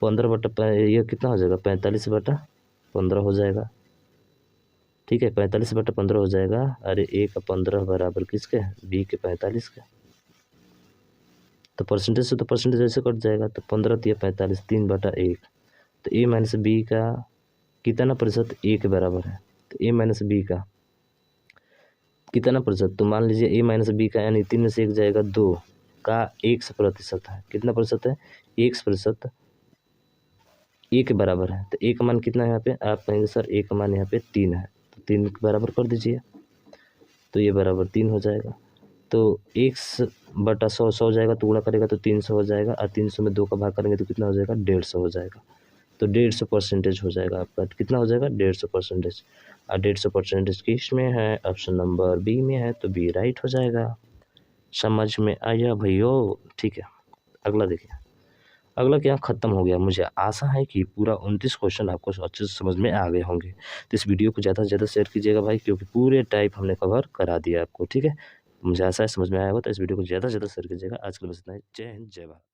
15 ये कितना हो जाएगा 45/15 हो जाएगा, ठीक है, 45/15 हो जाएगा। अरे ए का 15 बराबर किसके, बी के 45 के, तो परसेंटेज से तो परसेंटेज ऐसे कट जाएगा, तो 15 × 45 3/1, तो ए माइनस बी का कितना प्रतिशत ए के बराबर है, तो ए माइनस बी का कितना प्रतिशत, तो मान लीजिए ए माइनस बी का यानी 3 में से 1 जाएगा 2 का 1% है, कितना प्रतिशत है 1% ए के बराबर है, तो ए का मान कितना है यहाँ पे, आप कहेंगे सर ए का मान यहाँ पे 3 है, तो 3 के बराबर कर दीजिए, तो ये बराबर 3 हो जाएगा। तो 1/100 100 जाएगा तो गुणा करेगा तो 300 हो जाएगा, और 300 में 2 का भाग करेंगे तो कितना हो जाएगा 150 हो जाएगा, तो 150% हो जाएगा आपका, कितना हो जाएगा 150%, और 150% किस में है, ऑप्शन नंबर बी में है, तो बी राइट हो जाएगा। समझ में आया भैया, ठीक है। अगला देखिए, अगला क्या खत्म हो गया, मुझे आशा है कि पूरा 29 क्वेश्चन आपको अच्छे से समझ में आ गए होंगे। तो इस वीडियो को ज़्यादा से ज़्यादा शेयर कीजिएगा भाई, क्योंकि पूरे टाइप हमने कवर करा दिया आपको, ठीक है। मुझे आशा है समझ में आया होगा, तो इस वीडियो को ज़्यादा से ज़्यादा शेयर कीजिएगा। आज के लिए बस इतना ही, जय हिंद जय भारत।